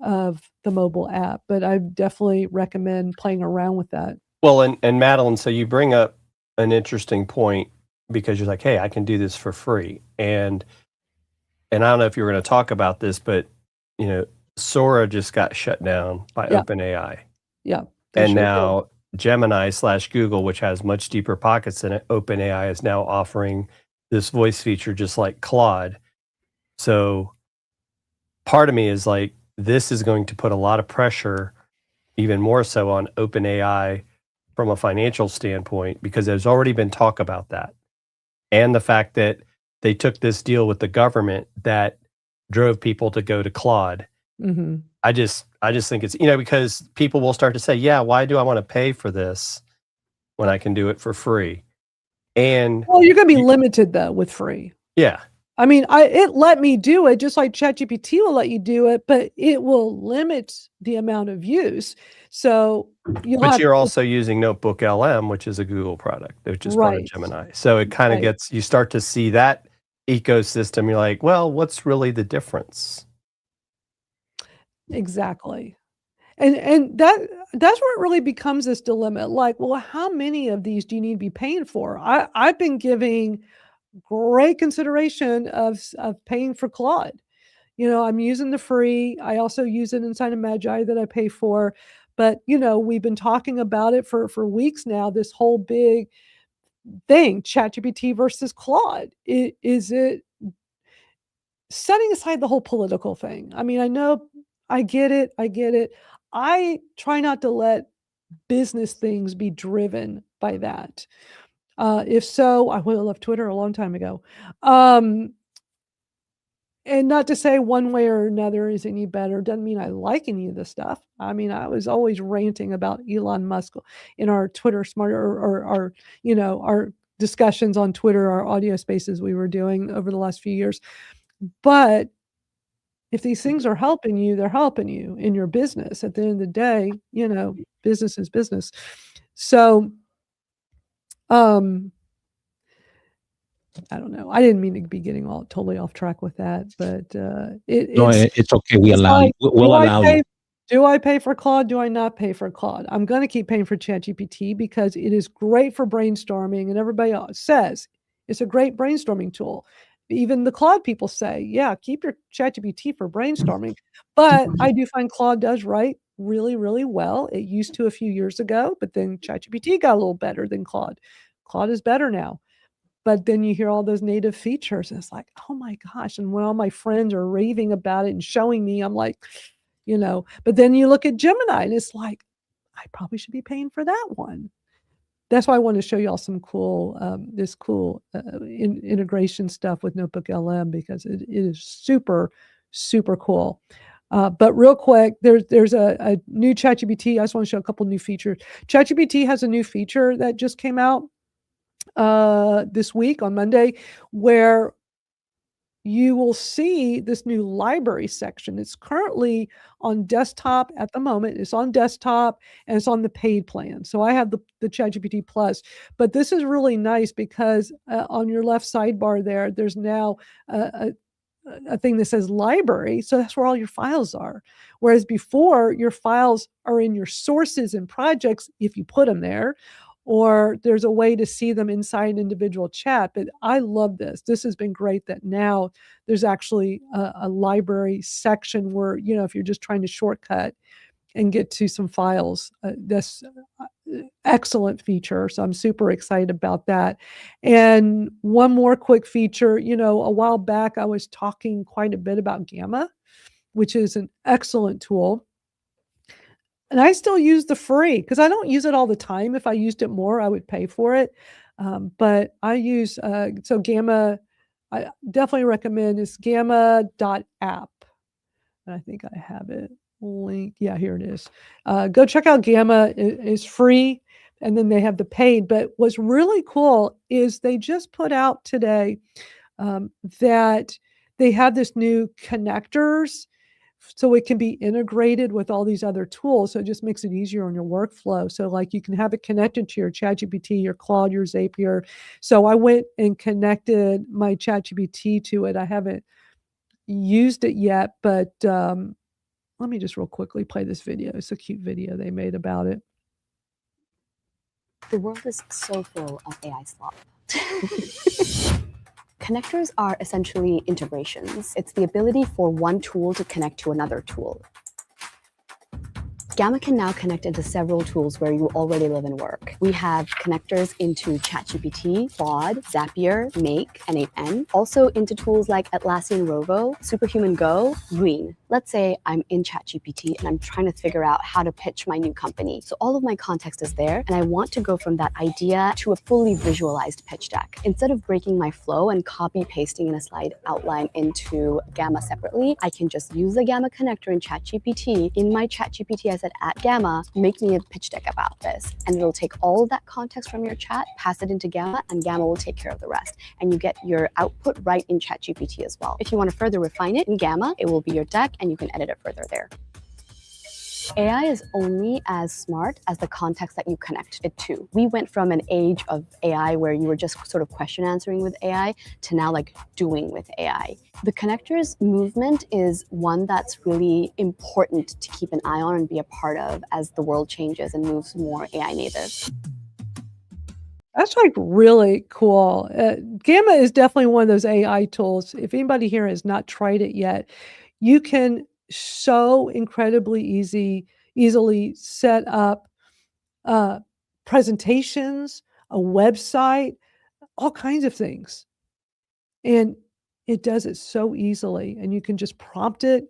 of the mobile app, but I definitely recommend playing around with that. Well, and Madalyn, so you bring up an interesting point because you're like, hey, I can do this for free. And I don't know if you were going to talk about this, but Sora just got shut down by OpenAI. Yeah. And now Gemini/Google, which has much deeper pockets than it, OpenAI is now offering this voice feature just like Claude. So part of me is like, this is going to put a lot of pressure, even more so on OpenAI from a financial standpoint, because there's already been talk about that. And the fact that they took this deal with the government that drove people to go to Claude. Mm-hmm. I just think it's, because people will start to say, yeah, why do I want to pay for this when I can do it for free? And well, you're going to be limited though with free. Yeah. I mean, it let me do it just like ChatGPT will let you do it, but it will limit the amount of use. So you're also using Notebook LM, which is a Google product, which is part of Gemini. So it kind of you start to see that ecosystem. You're like, well, what's really the difference? Exactly. And that's where it really becomes this dilemma. Like, well, how many of these do you need to be paying for? I've been giving great consideration of paying for Claude. I'm using the free. I also use it inside of Magi that I pay for. But, we've been talking about it for weeks now, this whole big thing, ChatGPT versus Claude. Is it setting aside the whole political thing? I mean, I know I get it. I try not to let business things be driven by that. If so, I would have left Twitter a long time ago. And not to say one way or another is any better. Doesn't mean I like any of this stuff. I mean, I was always ranting about Elon Musk in our Twitter or our discussions on Twitter, our audio spaces we were doing over the last few years. But if these things are helping you, they're helping you in your business. At the end of the day, business is business. So, I don't know. I didn't mean to be getting totally off track with that, but it's okay. We'll allow you. Do I pay for Claude? Do I not pay for Claude? I'm going to keep paying for ChatGPT because it is great for brainstorming, and everybody else says it's a great brainstorming tool. Even the Claude people say, yeah, keep your ChatGPT for brainstorming. But I do find Claude does write really, really well. It used to a few years ago, but then ChatGPT got a little better than Claude. Claude is better now. But then you hear all those native features, and it's like, oh my gosh. And when all my friends are raving about it and showing me, I'm like, but then you look at Gemini and it's like, I probably should be paying for that one. That's why I want to show y'all some cool, integration stuff with Notebook LM because it is super, super cool. But real quick, there's a new ChatGPT. I just want to show a couple new features. ChatGPT has a new feature that just came out this week on Monday, where you will see this new library section. It's currently on desktop at the moment. It's on desktop and it's on the paid plan. So I have the ChatGPT Plus, but this is really nice because on your left sidebar there's now a thing that says library. So that's where all your files are. Whereas before, your files are in your sources and projects if you put them there, or there's a way to see them inside an individual chat. But I love this. This has been great that now there's actually a library section where, if you're just trying to shortcut and get to some files, that's excellent feature. So I'm super excited about that. And one more quick feature, a while back, I was talking quite a bit about Gamma, which is an excellent tool. And I still use the free because I don't use it all the time. If I used it more, I would pay for it. But I use so Gamma. I definitely recommend is gamma.app. And I think I have it linked. Yeah, here it is. Go check out Gamma. It's free, and then they have the paid. But what's really cool is they just put out today that they have this new connectors so it can be integrated with all these other tools. So it just makes it easier on your workflow. So like you can have it connected to your ChatGPT, your Claude, your Zapier. So I went and connected my ChatGPT to it. I haven't used it yet, but let me just real quickly play this video. It's a cute video they made about it. The world is so full of AI slop. Connectors are essentially integrations. It's the ability for one tool to connect to another tool. Gamma can now connect into several tools where you already live and work. We have connectors into ChatGPT, Claude, Zapier, Make, N8N, also into tools like Atlassian Rovo, Superhuman Go, Green. Let's say I'm in ChatGPT and I'm trying to figure out how to pitch my new company. So all of my context is there, and I want to go from that idea to a fully visualized pitch deck. Instead of breaking my flow and copy pasting in a slide outline into Gamma separately, I can just use the Gamma connector in ChatGPT. In my ChatGPT, I said, at Gamma, make me a pitch deck about this. And it'll take all of that context from your chat, pass it into Gamma, and Gamma will take care of the rest. And you get your output right in ChatGPT as well. If you want to further refine it in Gamma, it will be your deck and you can edit it further there. AI is only as smart as the context that you connect it to. We went from an age of AI where you were just sort of question answering with AI to now like doing with AI. The connectors movement is one that's really important to keep an eye on and be a part of as the world changes and moves more AI native. That's like really cool. Gamma is definitely one of those AI tools. If anybody here has not tried it yet, you can so incredibly easily set up presentations, a website, all kinds of things. And it does it so easily, and you can just prompt it.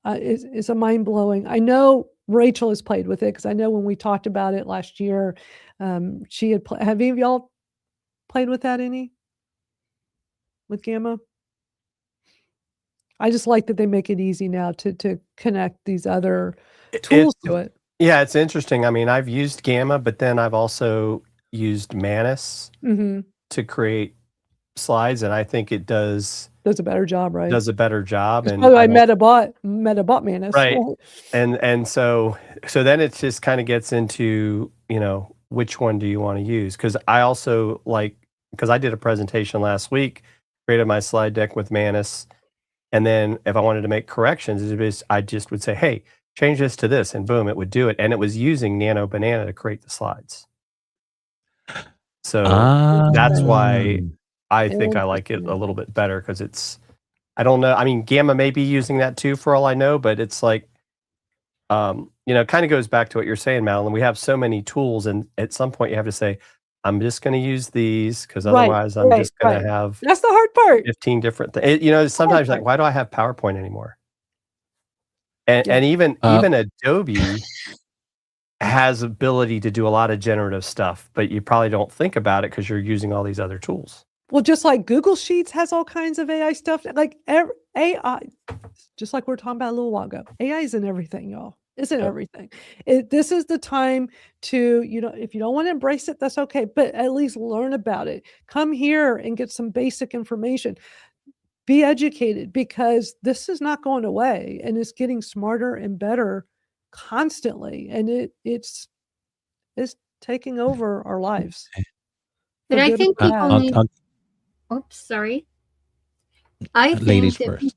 It's a mind-blowing. I know Rachel has played with it because I know when we talked about it last year, she had have any of y'all played with that with Gamma? I just like that they make it easy now to connect these other tools to it. Yeah, it's interesting. I mean, I've used Gamma, but then I've also used Manus to create slides, and I think it does a better job, right? Does a better job. That's and probably why Metabot Manus. right. And so then it just kind of gets into, which one do you want to use? Because I also because I did a presentation last week, created my slide deck with Manus. And then if I wanted to make corrections, I just would say, hey, change this to this, and boom, it would do it. And it was using Nano Banana to create the slides. So that's why I think I like it a little bit better, because I don't know. I mean, Gamma may be using that too for all I know, but it's like, kind of goes back to what you're saying, Madalyn. We have so many tools, and at some point you have to say, I'm just going to use these, because otherwise I'm just going to have that's the hard part. 15 different things. Sometimes like, why do I have PowerPoint anymore? And even Adobe has ability to do a lot of generative stuff, but you probably don't think about it because you're using all these other tools. Well, just like Google Sheets has all kinds of AI stuff, like AI, just like we were talking about a little while ago. AI is in everything, y'all. It's in everything. This is the time to, if you don't want to embrace it, that's okay, but at least learn about it. Come here and get some basic information. Be educated, because this is not going away, and it's getting smarter and better constantly, and it's taking over our lives. But I think people need. Oops, sorry. I think ladies first.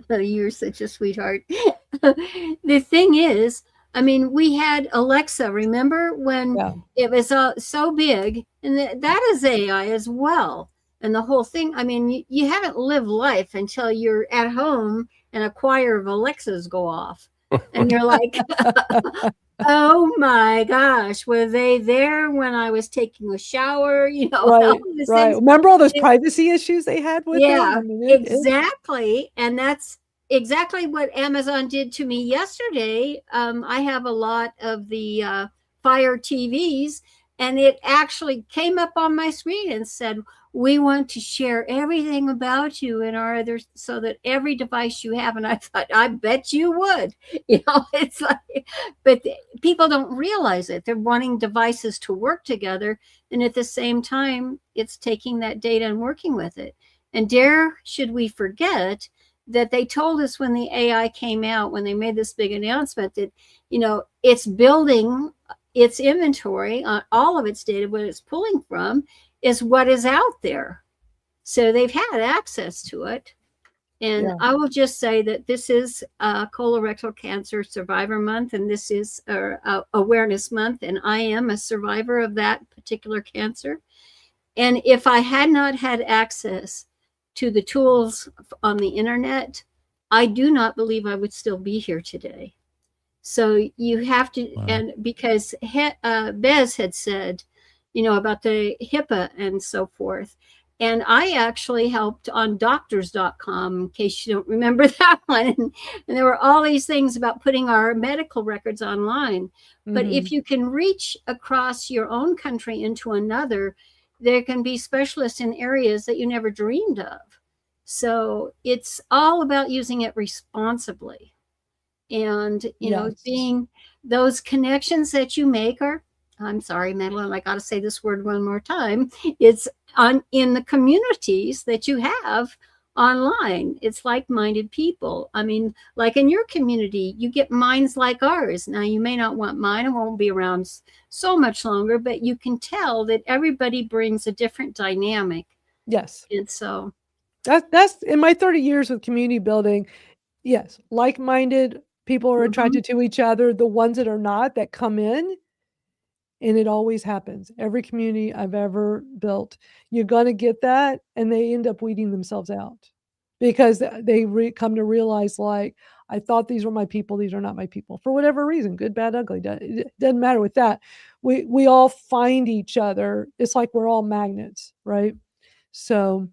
You're such a sweetheart. The thing is, I mean, we had Alexa, remember when it was so big, and that is AI as well. And the whole thing, I mean, you haven't lived life until you're at home and a choir of Alexas go off. And you're like, oh my gosh, were they there when I was taking a shower? Right. Remember all those privacy issues they had with them? Exactly. And that's exactly what Amazon did to me yesterday. I have a lot of the Fire TVs, and it actually came up on my screen and said, we want to share everything about you in our other, so that every device you have. And I thought, I bet you would. It's like, but people don't realize it. They're wanting devices to work together, and at the same time, it's taking that data and working with it. And dare should we forget that they told us when the AI came out, when they made this big announcement, that it's building its inventory on all of its data. What it's pulling from is what is out there. So they've had access to it. And Yeah. I will just say that this is Colorectal Cancer Survivor Month, and this is Awareness Month, and I am a survivor of that particular cancer. And if I had not had access to the tools on the internet, I do not believe I would still be here today. So you have to, Wow. and because Bez had said, about the HIPAA and so forth. And I actually helped on doctors.com, in case you don't remember that one. And there were all these things about putting our medical records online. But Mhm. if you can reach across your own country into another, there can be specialists in areas that you never dreamed of. So it's all about using it responsibly. And, Yes. being those connections that you make are, I'm sorry, Madalyn, I got to say this word one more time. It's in the communities that you have online. It's like-minded people. I mean, like in your community, you get minds like ours. Now, you may not want mine. It won't be around so much longer, but you can tell that everybody brings a different dynamic. Yes. And so That's in my 30 years of community building. Yes, like-minded people are attracted to each other. The ones that are not, that come in, and it always happens. Every community I've ever built, you're gonna get that, and they end up weeding themselves out because they come to realize, like, I thought these were my people, these are not my people, for whatever reason, good, bad, ugly. It doesn't matter with that. We all find each other. It's like we're all magnets, right? So,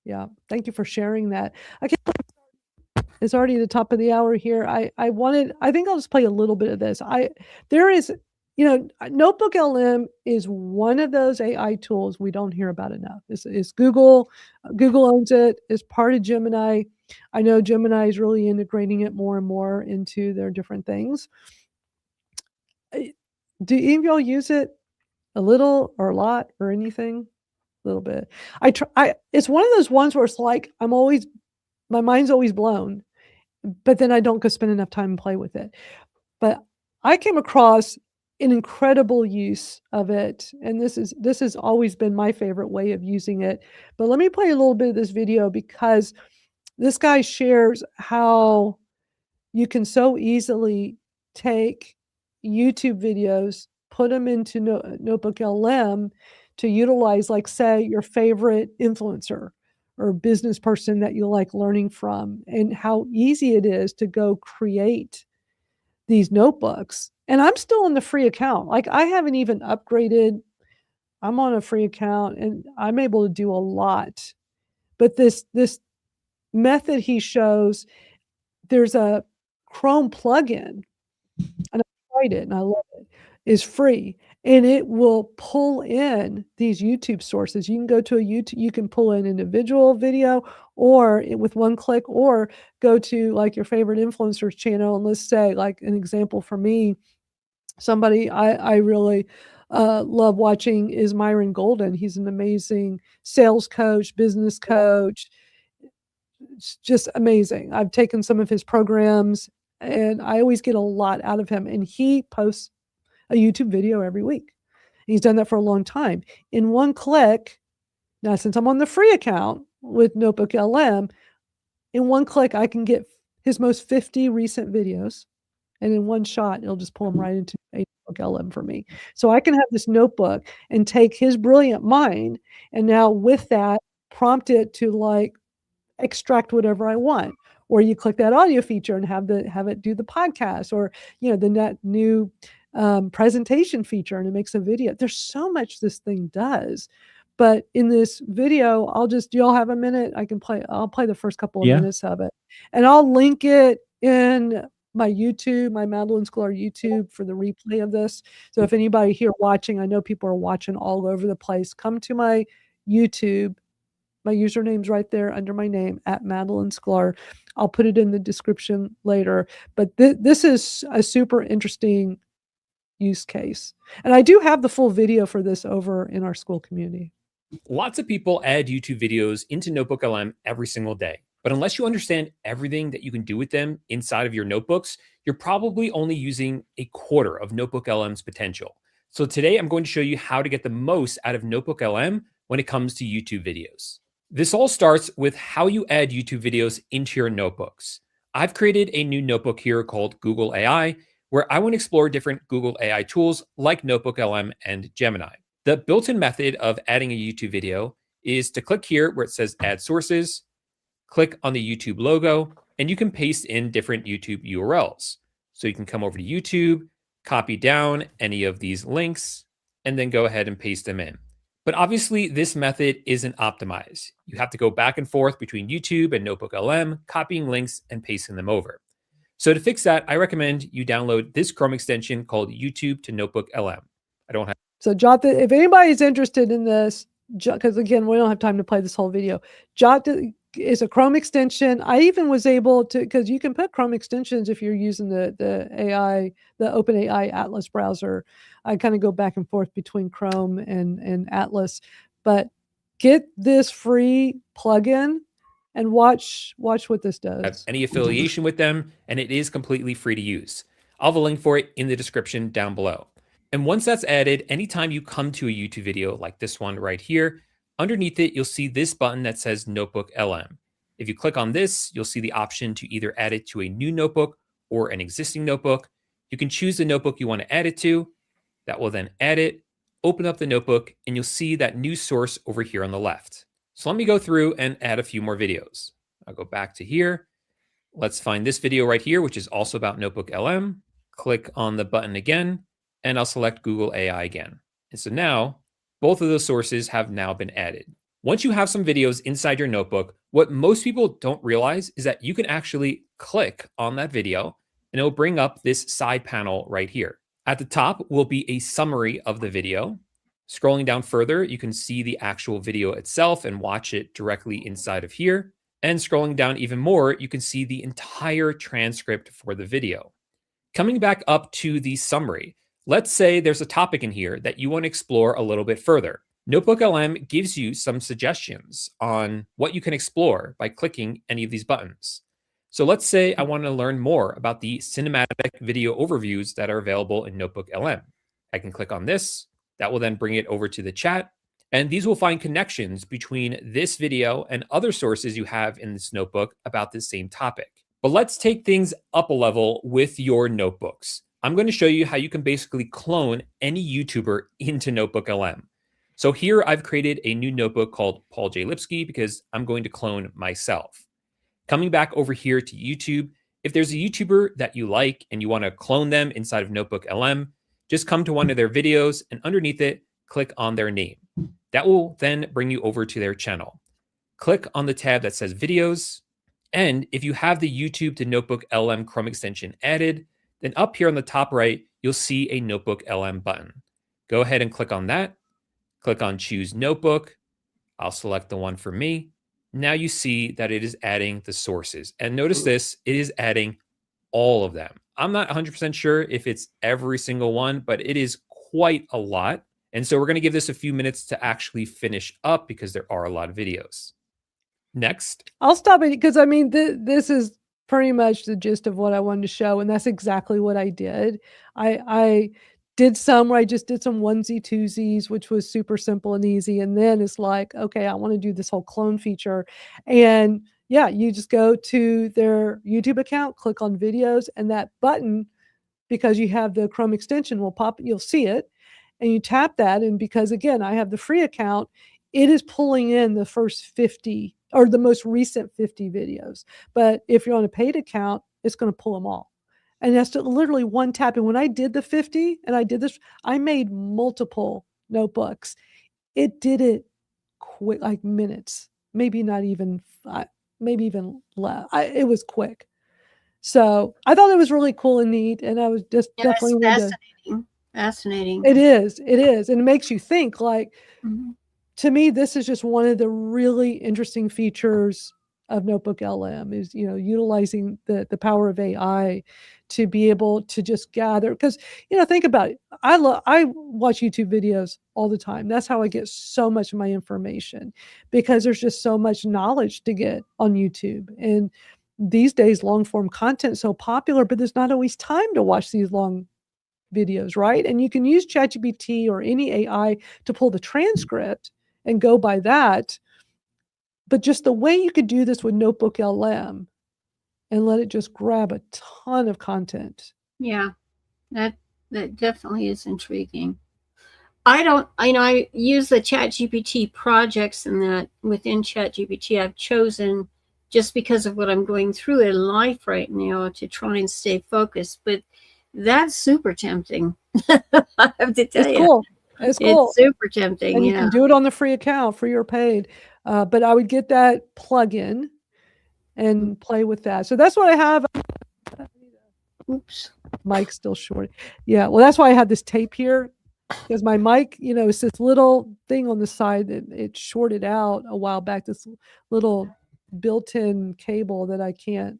yeah, thank you for sharing that. Okay. It's already the top of the hour here. I think I'll just play a little bit of this. There is, Notebook LM is one of those AI tools we don't hear about enough. It's Google. Google owns it. It's part of Gemini. I know Gemini is really integrating it more and more into their different things. Do any of y'all use it a little or a lot or anything? A little bit. It's one of those ones where it's like my mind's always blown, but then I don't go spend enough time and play with it. But I came across an incredible use of it, and this has always been my favorite way of using it. But let me play a little bit of this video because this guy shares how you can so easily take YouTube videos, put them into Notebook LM to utilize, like, say, your favorite influencer or business person that you like learning from, and how easy it is to go create these notebooks. And I'm still on the free account. Like, I haven't even upgraded. I'm on a free account and I'm able to do a lot. But this method he shows, there's a Chrome plugin, and I tried it and I love it. It's free, and it will pull in these YouTube sources. You can go to you can pull in individual video or with one click, or go to, like, your favorite influencer's channel. And let's say, like, an example for me, somebody I really love watching is Myron Golden. He's an amazing sales coach, business coach. It's just amazing. I've taken some of his programs and I always get a lot out of him. And he posts a YouTube video every week. He's done that for a long time. In one click, now since I'm on the free account with Notebook LM, in one click I can get his most 50 recent videos, and in one shot it'll just pull them right into Notebook LM for me. So I can have this notebook and take his brilliant mind, and now with that, prompt it to, like, extract whatever I want. Or you click that audio feature and have it do the podcast, or the new presentation feature, and it makes a video. There's so much this thing does, But in this video, you'll have a minute. I'll play the first couple of Yeah. minutes of it. And I'll link it in my YouTube, my Madalyn Skylar YouTube for the replay of this. So if anybody here watching, I know people are watching all over the place, come to my YouTube. My username's right there under my name at Madalyn Skylar. I'll put it in the description later. But this is a super interesting use case. And I do have the full video for this over in our Skool community. Lots of people add YouTube videos into Notebook LM every single day. But unless you understand everything that you can do with them inside of your notebooks, you're probably only using a quarter of Notebook LM's potential. So today I'm going to show you how to get the most out of Notebook LM when it comes to YouTube videos. This all starts with how you add YouTube videos into your notebooks. I've created a new notebook here called Google AI, where I want to explore different Google AI tools like Notebook LM and Gemini. The built-in method of adding a YouTube video is to click here where it says Add Sources, click on the YouTube logo, and you can paste in different YouTube URLs. So you can come over to YouTube, copy down any of these links, and then go ahead and paste them in. But obviously, this method isn't optimized. You have to go back and forth between YouTube and Notebook LM, copying links and pasting them over. So to fix that, I recommend you download this Chrome extension called YouTube to Notebook LM. So if anybody's interested in this, because again, we don't have time to play this whole video, is a Chrome extension. I even was able to, because you can put Chrome extensions if you're using the OpenAI Atlas browser. I kind of go back and forth between Chrome and Atlas, but get this free plugin and watch what this does. Have any affiliation with them, and it is completely free to use. I'll have a link for it in the description down below. And once that's added, anytime you come to a YouTube video like this one right here, underneath it, you'll see this button that says Notebook LM. If you click on this, you'll see the option to either add it to a new notebook or an existing notebook. You can choose the notebook you want to add it to. That will then add it, open up the notebook, and you'll see that new source over here on the left. So let me go through and add a few more videos. I'll go back to here. Let's find this video right here, which is also about Notebook LM. Click on the button again, and I'll select Google AI again. And so now, both of those sources have now been added. Once you have some videos inside your notebook, what most people don't realize is that you can actually click on that video, and it'll bring up this side panel right here. At the top will be a summary of the video. Scrolling down further, you can see the actual video itself and watch it directly inside of here. And scrolling down even more, you can see the entire transcript for the video. Coming back up to the summary, let's say there's a topic in here that you want to explore a little bit further. Notebook LM gives you some suggestions on what you can explore by clicking any of these buttons. So let's say I want to learn more about the cinematic video overviews that are available in Notebook LM. I can click on this. That will then bring it over to the chat. And these will find connections between this video and other sources you have in this notebook about this same topic. But let's take things up a level with your notebooks. I'm going to show you how you can basically clone any YouTuber into Notebook LM. So here I've created a new notebook called Paul J. Lipsky because I'm going to clone myself. Coming back over here to YouTube, if there's a YouTuber that you like and you want to clone them inside of Notebook LM, just come to one of their videos and underneath it, click on their name. That will then bring you over to their channel. Click on the tab that says Videos. And if you have the YouTube to Notebook LM Chrome extension added, then up here on the top right, you'll see a Notebook LM button. Go ahead and click on that. Click on Choose Notebook. I'll select the one for me. Now you see that it is adding the sources. And notice this, it is adding all of them. I'm not 100% sure if it's every single one, but it is quite a lot. And so we're going to give this a few minutes to actually finish up because there are a lot of videos. Next. I'll stop it because I mean, this is pretty much the gist of what I wanted to show. And that's exactly what I did. I did some where I just did some onesie twosies, which was super simple and easy. And then it's like, okay, I want to do this whole clone feature. And yeah, you just go to their YouTube account, click on videos, and that button, because you have the Chrome extension, will pop, you'll see it. And you tap that. And because again, I have the free account, it is pulling in the first 50 or the most recent 50 videos. But if you're on a paid account, it's going to pull them all. And that's literally one tap. And when I did the 50 and I did this, I made multiple notebooks. It did it quick, like minutes, maybe not even, maybe even less. It was quick. So I thought it was really cool and neat, and I was just Yeah, it's definitely wanted to. fascinating. It is, and it makes you think. Like, Mhm. to me, this is just one of the really interesting features of Notebook LM is, utilizing the power of AI to be able to just gather. Because, think about it. I watch YouTube videos all the time. That's how I get so much of my information, because there's just so much knowledge to get on YouTube. And these days, long form content is so popular, but there's not always time to watch these long videos, right? And you can use ChatGPT or any AI to pull the transcript and go by that. But just the way you could do this with Notebook LM and let it just grab a ton of content. Yeah, that definitely is intriguing. I use the ChatGPT projects, and that within ChatGPT I've chosen, just because of what I'm going through in life right now, to try and stay focused. But that's super tempting. I have to tell It's you, cool. It's cool. it's super tempting. And you Yeah. can do it on the free account, free or paid. But I would get that plugin and play with that. So that's what I have. Oops. Mic's still short. Yeah. Well, that's why I have this tape here, because my mic, it's this little thing on the side that it shorted out a while back, this little built-in cable that I can't.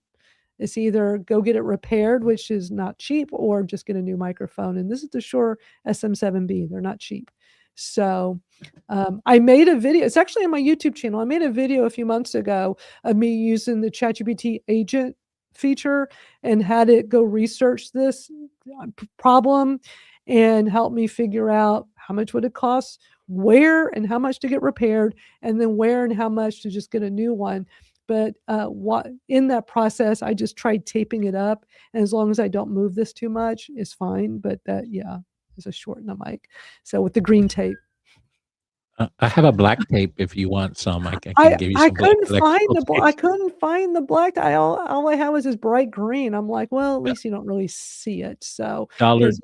It's either go get it repaired, which is not cheap, or just get a new microphone. And this is the Shure SM7B. They're not cheap. So I made a video. It's actually on my YouTube channel. I made a video a few months ago of me using the ChatGPT agent feature and had it go research this problem and help me figure out how much would it cost, where and how much to get repaired, and then where and how much to just get a new one. But in that process, I just tried taping it up, and as long as I don't move this too much, it's fine. But that, is a short in the mic. So with the green tape, I have a black tape if you want some. I can give you I some black couldn't find electrical I tape. couldn't find the black. All I had was this bright green. I'm like, well, at least you don't really see it. So Dollar 'cause,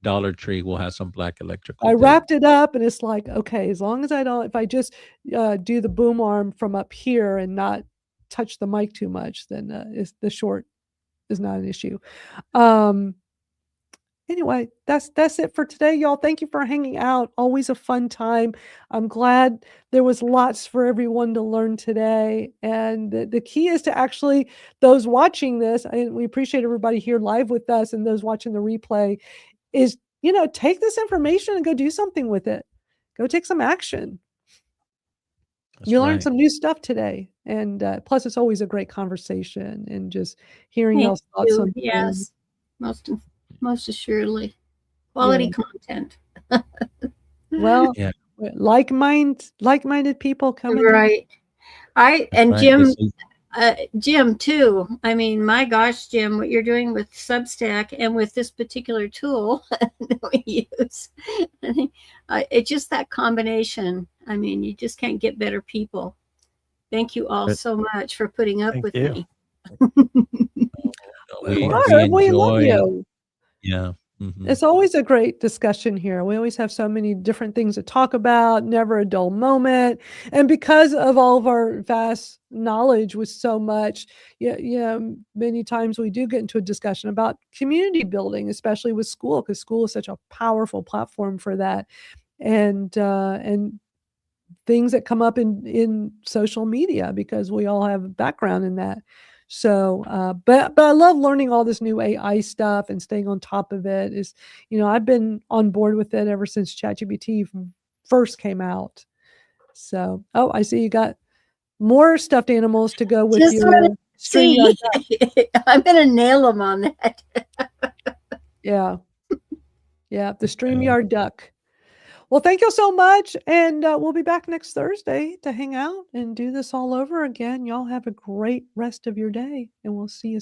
Dollar Tree will have some black electrical I tape. wrapped it up, and it's like, okay, as long as if I just do the boom arm from up here and not touch the mic too much, then the short is not an issue. Anyway, that's it for today, y'all. Thank you for hanging out. Always a fun time. I'm glad there was lots for everyone to learn today. And the key is to actually, those watching this, and we appreciate everybody here live with us, and those watching the replay, is, take this information and go do something with it. Go take some action. That's You learned right. some new stuff today. And plus, it's always a great conversation and just hearing Thank y'all's thoughts you. on things. Yes, most assuredly. Quality Yeah. content. Well, Yeah. like-minded people coming. Right. And Right. Jim, Jim too. I mean, my gosh, Jim, what you're doing with Substack and with this particular tool that we use, it's just that combination. I mean, you just can't get better people. Thank you all so much for putting up Thank with you. me. We Barb, we love enjoy. you. Yeah. Mhm. It's always a great discussion here. We always have so many different things to talk about, never a dull moment. And because of all of our vast knowledge with so much, many times we do get into a discussion about community building, especially with Skool, because Skool is such a powerful platform for that. And things that come up in social media, because we all have a background in that. So, but I love learning all this new AI stuff and staying on top of it. I've been on board with it ever since ChatGPT first came out. So, I see you got more stuffed animals to go with Just your wanna see. StreamYard. I'm going to nail them on that. Yeah. Yeah. The StreamYard duck. Well, thank you so much. And we'll be back next Thursday to hang out and do this all over again. Y'all have a great rest of your day, and we'll see you